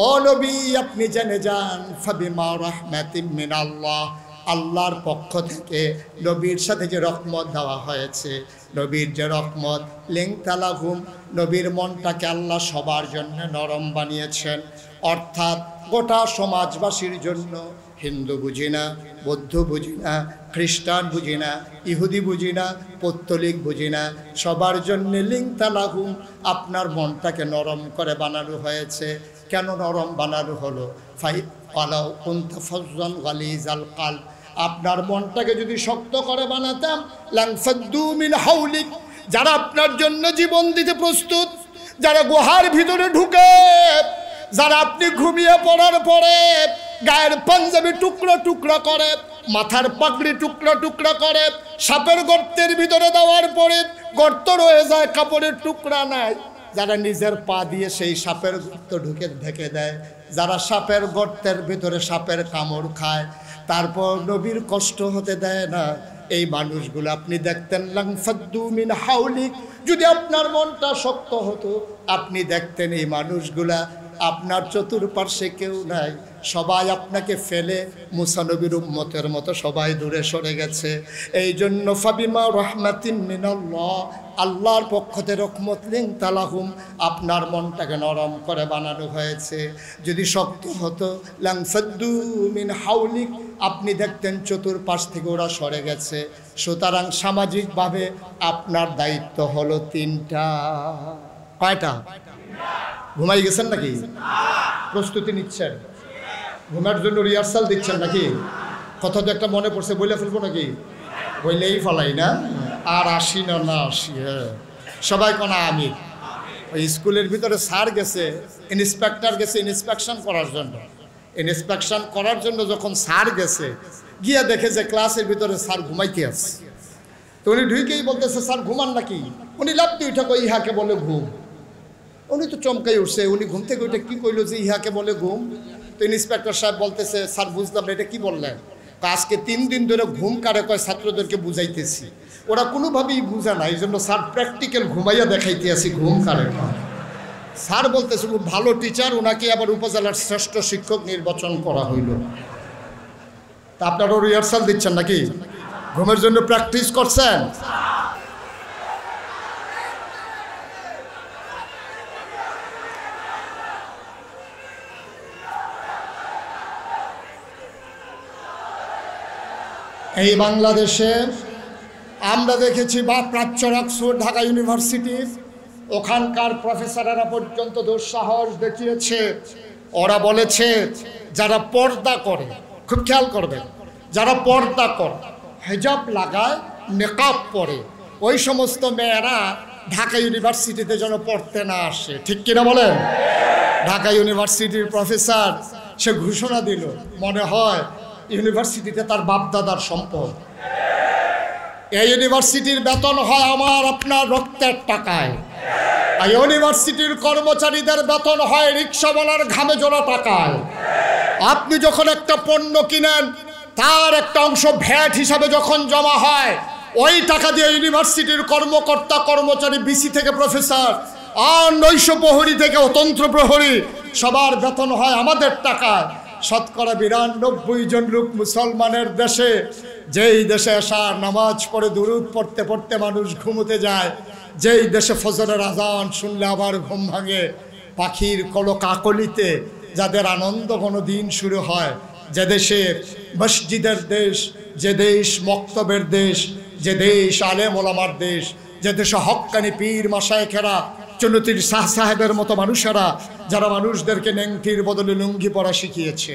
ও নবী আপনি জেনে যান, ফাবিমা রাহমাতিম মিনাল্লাহ, আল্লাহর পক্ষ থেকে নবীর সাথে যে রহমত দেওয়া হয়েছে, নবীর যে রহমত, লিনতা লাহুম, নবীর মনটাকে আল্লাহ সবার জন্য নরম বানিয়েছেন। অর্থাৎ গোটা সমাজবাসীর জন্য, হিন্দু বুঝি না, বৌদ্ধ বুঝি না, খ্রিস্টান বুঝি না, ইহুদি বুঝি না, পৌত্তলিক বুঝি না, সবার জন্যে লিনতা লাহুম, আপনার মনটাকে নরম করে বানানো হয়েছে। কেন নরম বানানো হলো? ওয়ালাউ কুনতা ফাজ্জান গালিজাল কলব, আপনার মনটাকে যদি শক্ত করে বানাতাম, লানফাদ্দু মিন হাওলিক, যারা আপনার জন্য জীবন দিতে প্রস্তুত, যারা গুহার ভিতরে ঢুকে, যারা আপনি ঘুমিয়ে পড়ার পরে গায়ের পাঞ্জাবি টুকরো টুকরো করে, মাথার পাগড়ি টুকরো টুকরো করে, সাপের গর্তের ভিতরে দেওয়ার পরে গর্ত রয়ে যায়, কাপড়ের টুকরা নাই, যারা নিজের পা দিয়ে সেই সাপের গর্ত ঢেকে দেয়, যারা সাপের গর্তের ভিতরে সাপের কামড় খায়, তারপর নবীর কষ্ট হতে দেয় না, এই মানুষগুলো আপনি দেখতেন লানফাদ্দু মিন হাওলিক, যদি আপনার মনটা শক্ত হতো আপনি দেখতেন এই মানুষগুলা আপনার চতুর্পার্শ্বে কেউ নাই, সবাই আপনাকে ফেলে মুসা নবীর উম্মতের মতো সবাই দূরে সরে গেছে। এই জন্য ফাবিমা রাহমাতিন মিনাল্লাহ, আল্লাহর পক্ষ থেকে রহমত লিনতা লাহুম, আপনার মনটাকে নরম করে বানানো হয়েছে। যদি শক্ত হতো, লানফাদ্দু মিন হাওলিক, আপনি দেখতেন চতুর্পাশ থেকে ওরা সরে গেছে। সুতরাং সামাজিকভাবে আপনার দায়িত্ব হলো তিনটা। কয়টা? ঘুমাই গেছেন নাকি? প্রস্তুতি নিচ্ছেন? ঘুমার জন্য রিহার্সাল দিচ্ছেন নাকি? কথা তো একটা মনে পড়ছে, বলে ফেলবো নাকি? বললেই ফলাই না, আর আসি না, না আসি। হ্যাঁ, সবাই কোনা আমি। ওই স্কুলের ভিতরে স্যার গেছে, ইন্সপেক্টর গেছে ইন্সপেকশন করার জন্য। ইন্সপেকশন করার জন্য যখন স্যার গেছে, গিয়া দেখে যে ক্লাসের ভিতরে স্যার ঘুমাইতে আছে। তো উনি ঢুকেই বলতেছে, স্যার ঘুমান নাকি? উনি লাভ দিয়ে উঠে কই, ইহাকে বলে ঘুম। উনি তো চমকাই উঠছে, উনি ঘুম থেকে উঠে কী কইলো যে ইহাকে বলে ঘুম? তো ইন্সপেক্টর সাহেব বলতেছে, স্যার বুঝলাম না, এটা কী বললেন? আজকে 3 দিন ধরে ঘুম কারে কয় ছাত্রদেরকে বুঝাইতেছি, ওরা কোনোভাবেই বুঝে না, এই জন্য স্যার প্র্যাকটিক্যাল ঘুমাইয়া দেখাইতে আসি ঘুম কারে কয়। স্যার বলতেছে, খুব ভালো টিচার, ওনাকে আবার উপজেলার শ্রেষ্ঠ শিক্ষক নির্বাচন করা হইল। তা আপনারাও রিহার্সাল দিচ্ছেন নাকি? ঘুমের জন্য প্র্যাকটিস করছেন? এই বাংলাদেশে আমরা দেখেছি, বা প্রাচ্য অক্সফোর্ড, ঢাকা ইউনিভার্সিটির ওখানকার প্রফেসরেরা পর্যন্ত দুঃসাহস দেখিয়েছে। ওরা বলেছে যারা পর্দা করে, খুব খেয়াল করবেন, যারা পর্দা করে, হিজাব লাগায়, নেকাব পরে, ওই সমস্ত মেয়েরা ঢাকা ইউনিভার্সিটিতে যেন পড়তে না আসে। ঠিক কিনা বলেন? ঢাকা ইউনিভার্সিটির প্রফেসর সে ঘোষণা দিল, মনে হয় ইউনিভার্সিটিতে তার বাপদাদার সম্পদ। এই ইউনিভার্সিটির বেতন হয় আমার আপনার রক্তের টাকায়। আর ইউনিভার্সিটির কর্মচারীদের বেতন হয় রিক্সাওয়ালার ঘামে জোড়া টাকায়। আপনি যখন একটা পণ্য কিনেন তার একটা অংশ ভ্যাট হিসাবে যখন জমা হয়, ওই টাকা দিয়ে ইউনিভার্সিটির কর্মকর্তা কর্মচারী, বিসি থেকে প্রফেসর আর নৈশ প্রহরী থেকে অতন্ত্র প্রহরী সবার বেতন হয় আমাদের টাকায়। শতকরা 92 জন লোক মুসলমানের দেশে, যেই দেশে আসা নামাজ পড়ে দুরূদ পড়তে পড়তে মানুষ ঘুমোতে যায়, যেই দেশে ফজরের আজান শুনলে আবার ঘুম ভাঙে, পাখির কলকাকলিতে যাদের আনন্দ কোনো দিন শুরু হয়, যে দেশে মসজিদের দেশ, যে দেশ মক্তবের দেশ, যে দেশ আলেম ওলামার দেশ, যে দেশে হক্কানি পীর মাশায়েখেরা, চুনতির শাহ সাহেবের মতো মানুষেরা যারা মানুষদেরকে নেংটির বদলে লুঙ্গি পরা শিখিয়েছে,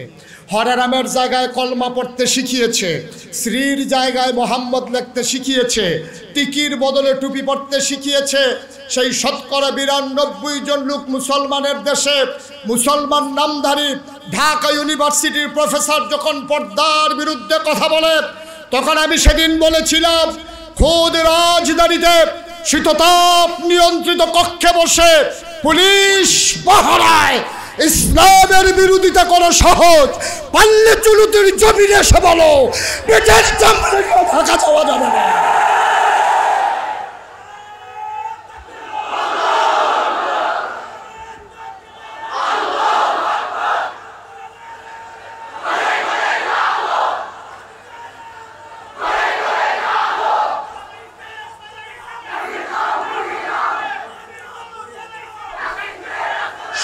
হরে রামের জায়গায় কলমা পড়তে শিখিয়েছে, শ্রীর জায়গায় মোহাম্মদ লিখতে শিখিয়েছে, টিকির বদলে টুপি পড়তে শিখিয়েছে, সেই শতকরা 92 জন লোক মুসলমানের দেশে মুসলমান নামধারী ঢাকা ইউনিভার্সিটির প্রফেসর যখন পর্দার বিরুদ্ধে কথা বলে, তখন আমি সেদিন বলেছিলাম খোদ রাজধানীতে শীততাপ নিয়ন্ত্রিত কক্ষে বসে পুলিশ পাহারায় ইসলামের বিরোধিতা করা সহজ, পাল্লে চুলুতির জমিনে এসে বলো পেটের চামড়া ঢাকা যাওয়া যাবে না।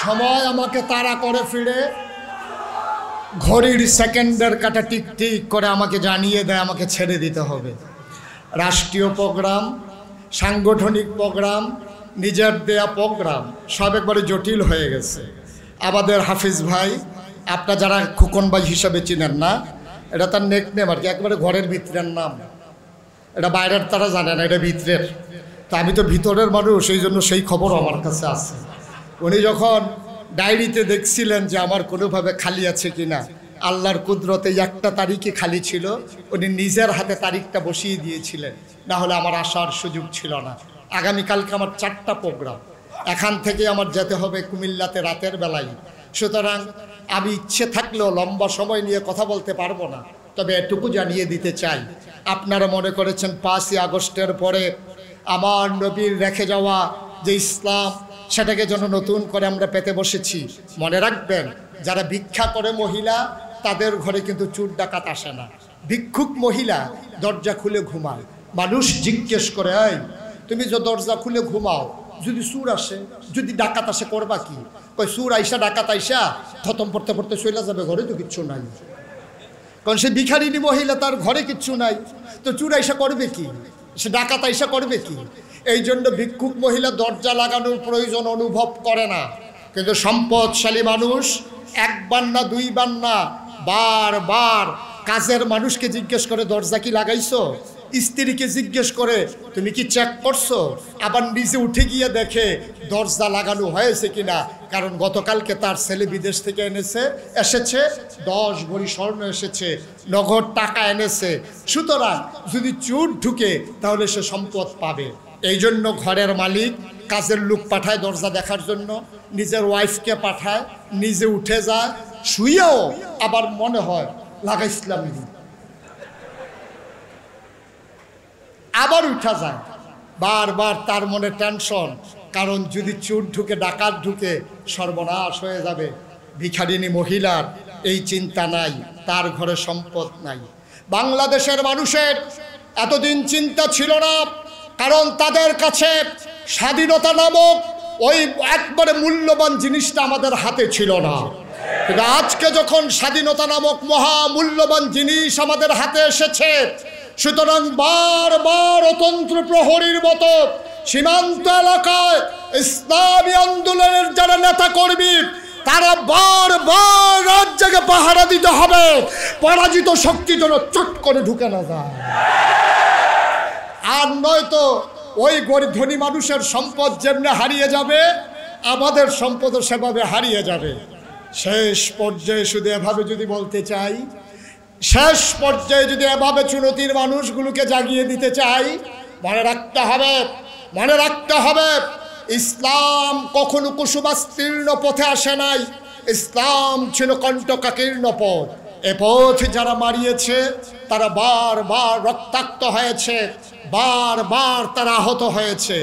সময় আমাকে তাড়া করে ফিরে, ঘড়ির সেকেন্ডের কাটা টিক টিক করে আমাকে জানিয়ে দেয় আমাকে ছেড়ে দিতে হবে। রাষ্ট্রীয় প্রোগ্রাম, সাংগঠনিক প্রোগ্রাম, নিজের দেয়া প্রোগ্রাম সব একবারে জটিল হয়ে গেছে। আমাদের হাফিজ ভাই, আপনার যারা খুকন ভাই হিসাবে চিনেন না, এটা তার নেকনেম আর কি, একবারে ঘরের ভিতরের নাম, এটা বাইরের তারা জানে না, এটা ভিতরের। তা আমি তো ভিতরের মানুষ, এই জন্য সেই খবর আমার কাছে আছে। উনি যখন ডায়েরিতে দেখছিলেন যে আমার কোনোভাবে খালি আছে কিনা, আল্লাহর কুদরতে একটা তারিখে খালি ছিল, উনি নিজের হাতে তারিখটা বসিয়ে দিয়েছিলেন, না হলে আমার আসার সুযোগ ছিল না। আগামীকালকে আমার 4টা প্রোগ্রাম, এখান থেকে আমার যেতে হবে কুমিল্লাতে রাতের বেলায়। সুতরাং আমি ইচ্ছে থাকলেও লম্বা সময় নিয়ে কথা বলতে পারবো না, তবে এটুকু জানিয়ে দিতে চাই, আপনারা মনে করেছেন 5ই আগস্টের পরে আমার নবীর রেখে যাওয়া যে ইসলাম, সেটাকে যেন নতুন করে আমরা পেতে বসেছি। মনে রাখবেন, যারা ভিক্ষা করে মহিলা, তাদের ঘরে কিন্তু চোর ডাকাত আসে না। ভিক্ষুক মহিলা দরজা খুলে ঘুমায়, মানুষ জিজ্ঞেস করে, এই তুমি যে দরজা খুলে ঘুমাও, যদি চোর আসে, যদি ডাকাত আসে করবা কি? কই চোর আইসা ডাকাত আইসা থতম পড়তে পড়তে চলে যাবে, ঘরে তো কিচ্ছু নাই। কারণ সে ভিখারিনী মহিলা, তার ঘরে কিচ্ছু নাই, তো চোর আইসা করবে কি, সে ডাকাত আইসা করবে কি? এই জন্য ভিক্ষুক মহিলা দরজা লাগানোর প্রয়োজন অনুভব করে না। কিন্তু সম্পদশালী মানুষ একবার না দুইবার না, বারবার কাজের মানুষকে জিজ্ঞেস করে দরজা কি লাগাইছো, স্ত্রীকে জিজ্ঞেস করে তুমি কি চেক করছো, আবার নিজে উঠে গিয়ে দেখে দরজা লাগানো হয়েছে কিনা। কারণ গতকালকে তার ছেলে বিদেশ থেকে এসেছে 10 ভরি স্বর্ণ এসেছে, নগদ টাকা এনেছে। সুতরাং যদি চোর ঢুকে তাহলে সে সম্পদ পাবে। এই জন্য ঘরের মালিক কাজের লোক পাঠায় দরজা দেখার জন্য, নিজের ওয়াইফকে পাঠায়, নিজে উঠে যায়, শুয়েও আবার মনে হয় লাগা ইসলামী, আবার উঠা যায়। বারবার তার মনে টেনশন, কারণ যদি চোর ঢুকে, ডাকাত ঢুকে, সর্বনাশ হয়ে যাবে। ভিখারিনী মহিলার এই চিন্তা নাই, তার ঘরে সম্পদ নাই। বাংলাদেশের মানুষের এতদিন চিন্তা ছিল না, কারণ তাদের কাছে স্বাধীনতা নামক ওই একবারে মূল্যবান জিনিসটা আমাদের হাতে ছিল না। কিন্তু আজকে যখন স্বাধীনতা নামক মহামূল্যবান জিনিস আমাদের হাতে এসেছে, সুতরাং বারবার অতন্ত্র প্রহরীর মতো সীমান্ত এলাকায় ইসলামী আন্দোলনের যারা নেতা কর্মী, তারা বারবার রাজ্যকে পাহারা দিতে হবে, পরাজিত শক্তি যেন চট করে ঢুকে না যায়। আর নয়তো ওই গরিব ধনী মানুষের সম্পদ যেমনি হারিয়ে যাবে, আমাদের সম্পদও সেভাবে হারিয়ে যাবে। শেষ পর্যায়ে শুধু এভাবে যদি বলতে চাই, শেষ পর্যায়ে যদি এভাবে চুনতির মানুষগুলোকে জাগিয়ে দিতে চাই, মনে রাখতে হবে ইসলাম কখনো কুসুমাস্তীর্ণ পথে আসে নাই। ইসলাম ছিল কণ্টকাকীর্ণ পথ। এ পথ যারা মারিয়েছে তারা বারবার রক্তাক্ত হয়েছে, বারবার তারা আহত হয়েছে।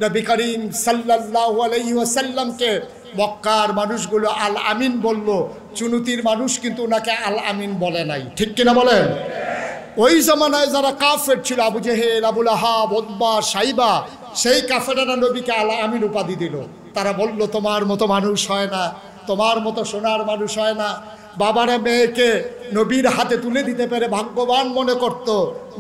নবী করিম সাল্লাল্লাহু আলাইহি ওয়াসাল্লামকে মক্কার মানুষগুলো আল আমিন বলল, চুনুতির মানুষ কিন্তু ওনাকে আল আমিন বলে নাই। ঠিক কিনা বলেন? ওই জমানায় যারা কাফের ছিল, আবু জেহেল, আবুল আহাব, উতবা, সাইবা, সেই কাফেররা নবীকে আল আমিন উপাধি দিল। তারা বলল, তোমার মতো মানুষ হয় না, তোমার মতো সোনার মানুষ হয় না। বাবারা মেয়েকে নবীর হাতে তুলে দিতে পেরে ভাগ্যবান মনে করত।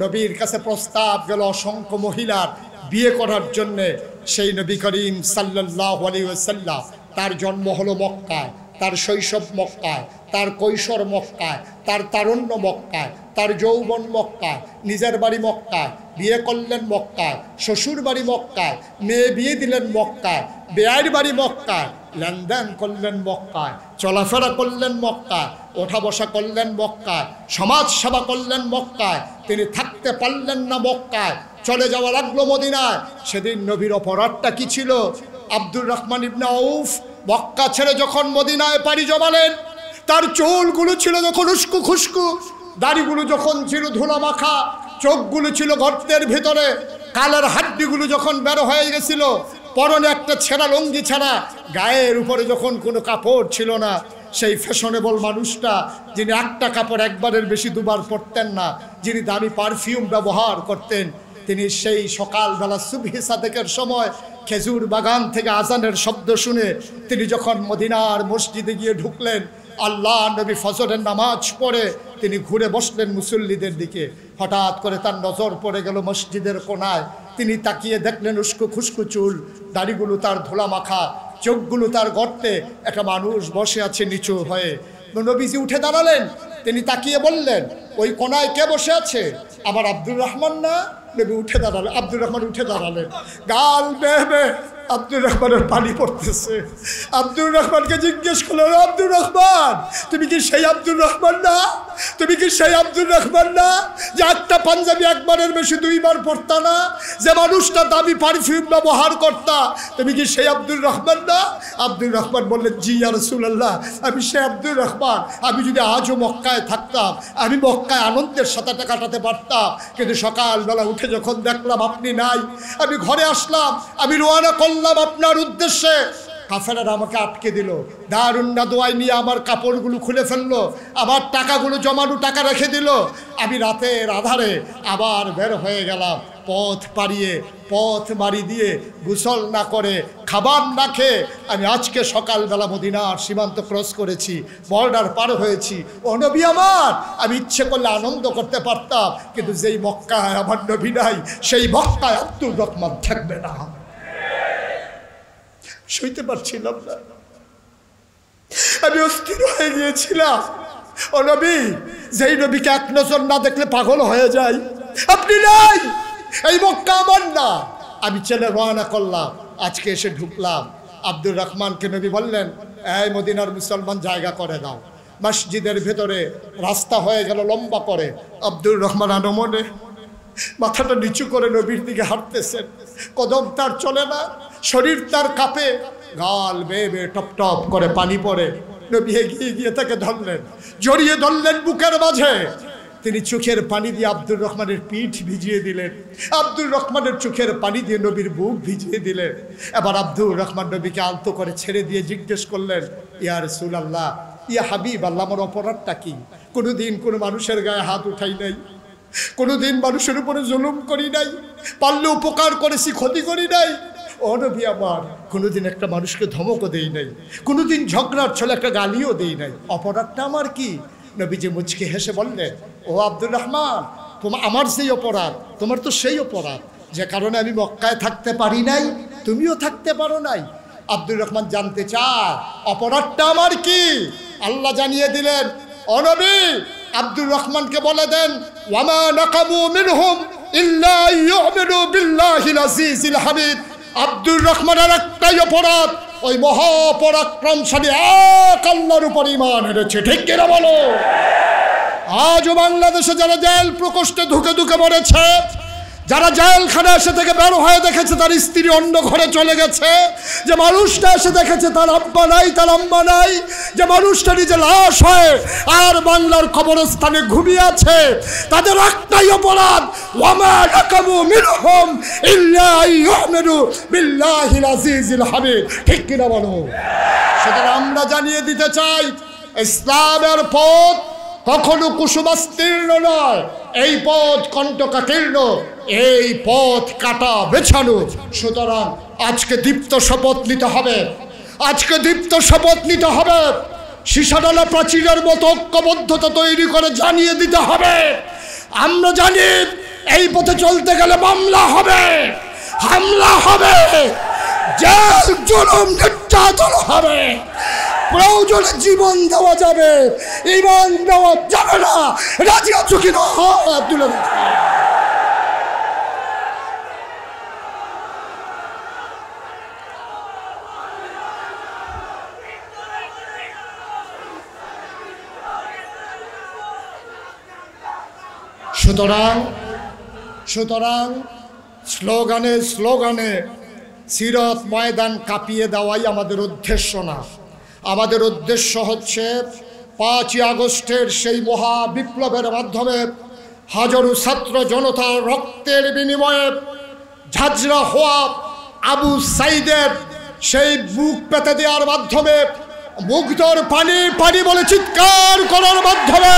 নবীর কাছে প্রস্তাব গেল অসংখ্য মহিলার বিয়ে করার জন্যে। সেই নবী করিম সাল্লাল্লাহু আলাইহি ওয়াসাল্লাম, তার জন্ম হলো মক্কায়, তার শৈশব মক্কায়, তার কৈশোর মক্কায়, তার তারুণ্য মক্কায়, তার যৌবন মক্কায়, নিজের বাড়ি মক্কায়, বিয়ে করলেন মক্কায়, শ্বশুর বাড়ি মক্কায়, মেয়ে বিয়ে দিলেন মক্কায়, বেয়ার বাড়ি মক্কায়, লেনদেন করলেন মক্কায়, চলাফেরা করলেন মক্কায়, ওঠা বসা করলেন মক্কায়, সমাজ সেবা করলেন মক্কায়। তিনি থাকতে পারলেন না মক্কায়, চলে যাওয়া লাগলো মদিনায়। সেদিন নবীর অপরাধটা কি ছিল? আব্দুর রহমান ইবনে আউফ মক্কা ছেড়ে যখন মদিনায় পাড়ি জমালেন, তার চুলগুলো ছিল যখন উস্কু খুস্কু, দাড়িগুলো যখন ছিল ধুলা মাখা, চোখগুলো ছিল গর্তের ভিতরে, কালের হাড্ডিগুলো যখন বের হয়ে গেছিল, পরনে একটা ছেঁড়া লুঙ্গি ছাড়া, গায়ের উপরে যখন কোনো কাপড় ছিল না, সেই ফ্যাশনেবল মানুষটা, যিনি একটা কাপড় একবারের বেশি দুবার পরতেন না, যিনি দামি পারফিউম ব্যবহার করতেন, তিনি সেই সকালবেলা সুবহি সাদেকের সময় খেজুর বাগান থেকে আজানের শব্দ শুনে তিনি যখন মদিনার মসজিদে গিয়ে ঢুকলেন, আল্লাহ নবী ফজরের নামাজ পড়ে তিনি ঘুরে বসলেন মুসল্লিদের দিকে। হঠাৎ করে তার নজর পড়ে গেল মসজিদের কোনায়। তিনি তাকিয়ে দেখলেন উস্কো খুস্কু চুল, দাড়িগুলো তার ধুলা মাখা, চোখগুলো তার গর্তে, একটা মানুষ বসে আছে নিচু হয়ে। নবীজি উঠে দাঁড়ালেন, তিনি তাকিয়ে বললেন, ওই কোনায় কে বসে আছে? আবার আব্দুর রহমান না? নবী উঠে দাঁড়ালেন, আব্দুর রহমান উঠে দাঁড়ালেন, গাল বেয়ে বেয়ে আব্দুর রহমানের পানি পড়তেছে। আব্দুর রহমানকে জিজ্ঞেস করলেন, আব্দুর রহমান, তুমি কি সেই আব্দুর রহমান না? তুমি কি সেই আব্দুর রহমান না যে একটা পাঞ্জাবি একবারের বেশি দুইবার পড়তা না, যে মানুষটা দামি পারফিউম ব্যবহার করতা? তুমি কি সেই আব্দুর রহমান না? আব্দুর রহমান বললেন, জি ইয়া রাসূলুল্লাহ, আমি সেই আব্দুর রহমান। আমি যদি আজও মক্কায় থাকতাম, আমি মক্কায় আনন্দের সাথে কাটাতে পারতাম, কিন্তু সকালবেলা উঠে যখন দেখলাম আপনি নাই, আমি ঘরে আসলাম, আমি রওনা করলাম আপনার উদ্দেশ্যে। কাফেররা আমাকে আটকে দিল, দারুন নাদওয়ায় নিয়ে আমার কাপড়গুলো খুলে ফেললো, আবার টাকাগুলো জমানো টাকা রেখে দিল। আমি রাতের আধারে আবার বের হয়ে গেলাম, পথ পাড়িয়ে, পথ মারি দিয়ে, গোসল না করে, খাবার না খেয়ে আমি আজকে সকালবেলা মদিনার সীমান্ত ক্রস করেছি, বর্ডার পার হয়েছি। ও নবী আমার, আমি ইচ্ছে করলে আনন্দ করতে পারতাম, কিন্তু যেই মক্কায় আমার নবী নাই, সেই মক্কায় আব্দুর রহমান থাকবে না। সইতে পারছিলাম না, আমি অস্থির হয়ে গিয়েছিলাম। ও নবী, যেই নবীকে এক নজর না দেখলে পাগল হয়ে যায়, আপনি নাই, এই মক্কা আমার না। আমি চলে রওনা করলাম, আজকে এসে ঢুকলাম। আব্দুর রহমানকে নবী বললেন, এই মদিনার মুসলমান জায়গা করে দাও। মসজিদের ভেতরে রাস্তা হয়ে গেল লম্বা করে। আব্দুর রহমান আনমনে মাথাটা নিচু করে নবীর দিকে হাঁটতেছেন, কদম তার চলে না, শরীর তার কাঁপে, গাল বেয়ে বেয়ে টপ টপ করে পানি পড়ে। নবী এগিয়ে গিয়ে তাকে ধরলেন, জড়িয়ে ধরলেন বুকের মাঝে। তিনি চোখের পানি দিয়ে আব্দুর রহমানের পিঠ ভিজিয়ে দিলেন, আব্দুর রহমানের চোখের পানি দিয়ে নবীর বুক ভিজিয়ে দিলেন। এবার আব্দুর রহমান নবীকে আলতো করে ছেড়ে দিয়ে জিজ্ঞেস করলেন, ইয়া রাসূলুল্লাহ, ইয়া হাবিব আল্লাহ, আমার অপরাধটা কি? কোনোদিন কোনো মানুষের গায়ে হাত উঠাই নাই, কোনোদিন মানুষের উপরে জুলুম করি নাই, পারলে উপকার করেছি, ক্ষতি করি নাই। ও নবী আমার, কোনোদিন একটা মানুষকে ধমকও দেই নাই, কোনোদিন ঝগড়ার ছলে একটা গালিও দেই নাই, অপরাধটা আমার কি? নবীজি মুচকে হেসে বললেন, ও আব্দুর রহমান, তোমার আমার সেই অপরাধ, তোমার তো সেই অপরাধ যে কারণে আমি মক্কায় থাকতে পারি নাই, তুমিও থাকতে পারো নাই। আব্দুর রহমান জানতে চায় অপরাধটা আমার কি? আল্লাহ জানিয়ে দিলেন, ও নবী, আব্দুর রহমানকে বলে দেন, ওয়ামা নাকামু মিনহুম ইল্লা ইউমিনু বিল্লাহিল আজিজিল হামিদ। আব্দুর রহমানের একটাই অপরাধ, ওই মহাপরাক্রমশালী এক আল্লাহর উপর ঈমান এনেছে। ঠিক কিনা বলো? আজও বাংলাদেশে যারা জেল প্রকোষ্ঠে ঢুকে ঢুকে মরেছে, যারা জেলখানা এসে থেকে বের হয়ে দেখেছে তার স্ত্রী অন্য ঘরে চলে গেছে, যে মানুষটা এসে দেখেছে তার আব্বা নাই, তার আম্মা নাই, যে মানুষটা নিজে লাশ হয়ে আর বাংলার কবরস্থানে ঘুমিয়ে আছে, তাদের একটাই অপরাধ, ওয়ামা নাকামু মিনহুম ইল্লা ইউমিনু বিল্লাহিল আজিজিল হামিদ। ঠিক কিনা বলো? সুতরাং আমরা জানিয়ে দিতে চাই, ইসলামের পথ কখনো কুসুমাস্তীর্ণ নয়, এই পথ কণ্টকাকীর্ণ, এই পথ কাটা বেছানো। সুতরাং আজকে দীপ্ত শপথ নিতে হবে, আজকে দীপ্ত শপথ নিতে হবে, সীসাডালা প্রাচীরের মতো ঐক্যবদ্ধতা তৈরি করে জানিয়ে দিতে হবে। আমরা জানি এই পথে চলতে গেলে মামলা হবে, হামলা হবে, জেল জুলুম নির্যাতন হবে, প্রয়োজনে জীবন দেওয়া যাবে, ঈমান দেওয়া যাবে না। রাজি আছো কিনা? হাত তুলে দেখো। সুতরাং স্লোগানে স্লোগানে সিরত ময়দান কাঁপিয়ে দেওয়াই আমাদের উদ্দেশ্য না। আমাদের উদ্দেশ্য হচ্ছে 5ই আগস্টের সেই মহা বিপ্লবের মাধ্যমে হাজারো ছাত্র জনতার রক্তের বিনিময়ে ঝাঁঝরা হওয়া আবু সাইদের সেই বুক পেতে দেওয়ার মাধ্যমে, মুগ্ধর পানি পানি বলে চিৎকার করার মাধ্যমে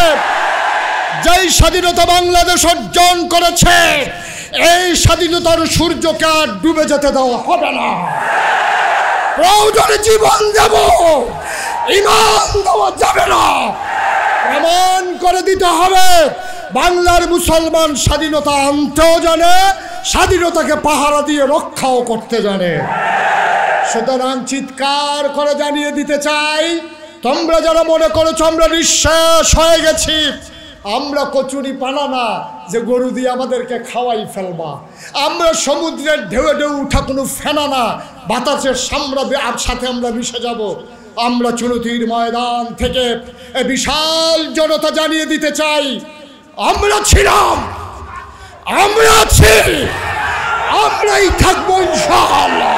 যেই স্বাধীনতা বাংলাদেশ অর্জন করেছে, এই স্বাধীনতার সূর্যকে আর ডুবে যেতে দেওয়া হবে না। প্রয়োজনে জীবন দেব, ঈমান দেওয়া যাবে না। প্রমাণ করে দিতে হবে বাংলার মুসলমান স্বাধীনতা আনতেও জানে, স্বাধীনতাকে পাহারা দিয়ে রক্ষাও করতে জানে। সুতরাং চিৎকার করে জানিয়ে দিতে চাই, তোমরা যারা মনে করেছো আমরা নিঃশ্বাস হয়ে গেছি, আমরা কচুরি পানা না যে গরু দিয়ে আমাদেরকে খাওয়াই ফেলবা, আমরা সমুদ্রের ঢেউ ঢেউ উঠা কোনো ফেনা না, বাতাসের সাথে আমরা মিশে যাব। আমরা চুনতির ময়দান থেকে এ বিশাল জনতা জানিয়ে দিতে চাই, আমরা ছিলাম, আমরা আছি, আমরাই থাকবো ইনশাআল্লাহ।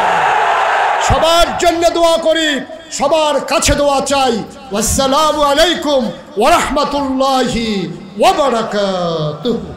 সবার জন্য দোয়া করি, সবার কাছে দোয়া চাই। আসসালামু আলাইকুম ওয়া রাহমাতুল্লাহি ওয়া বারাকাতুহু।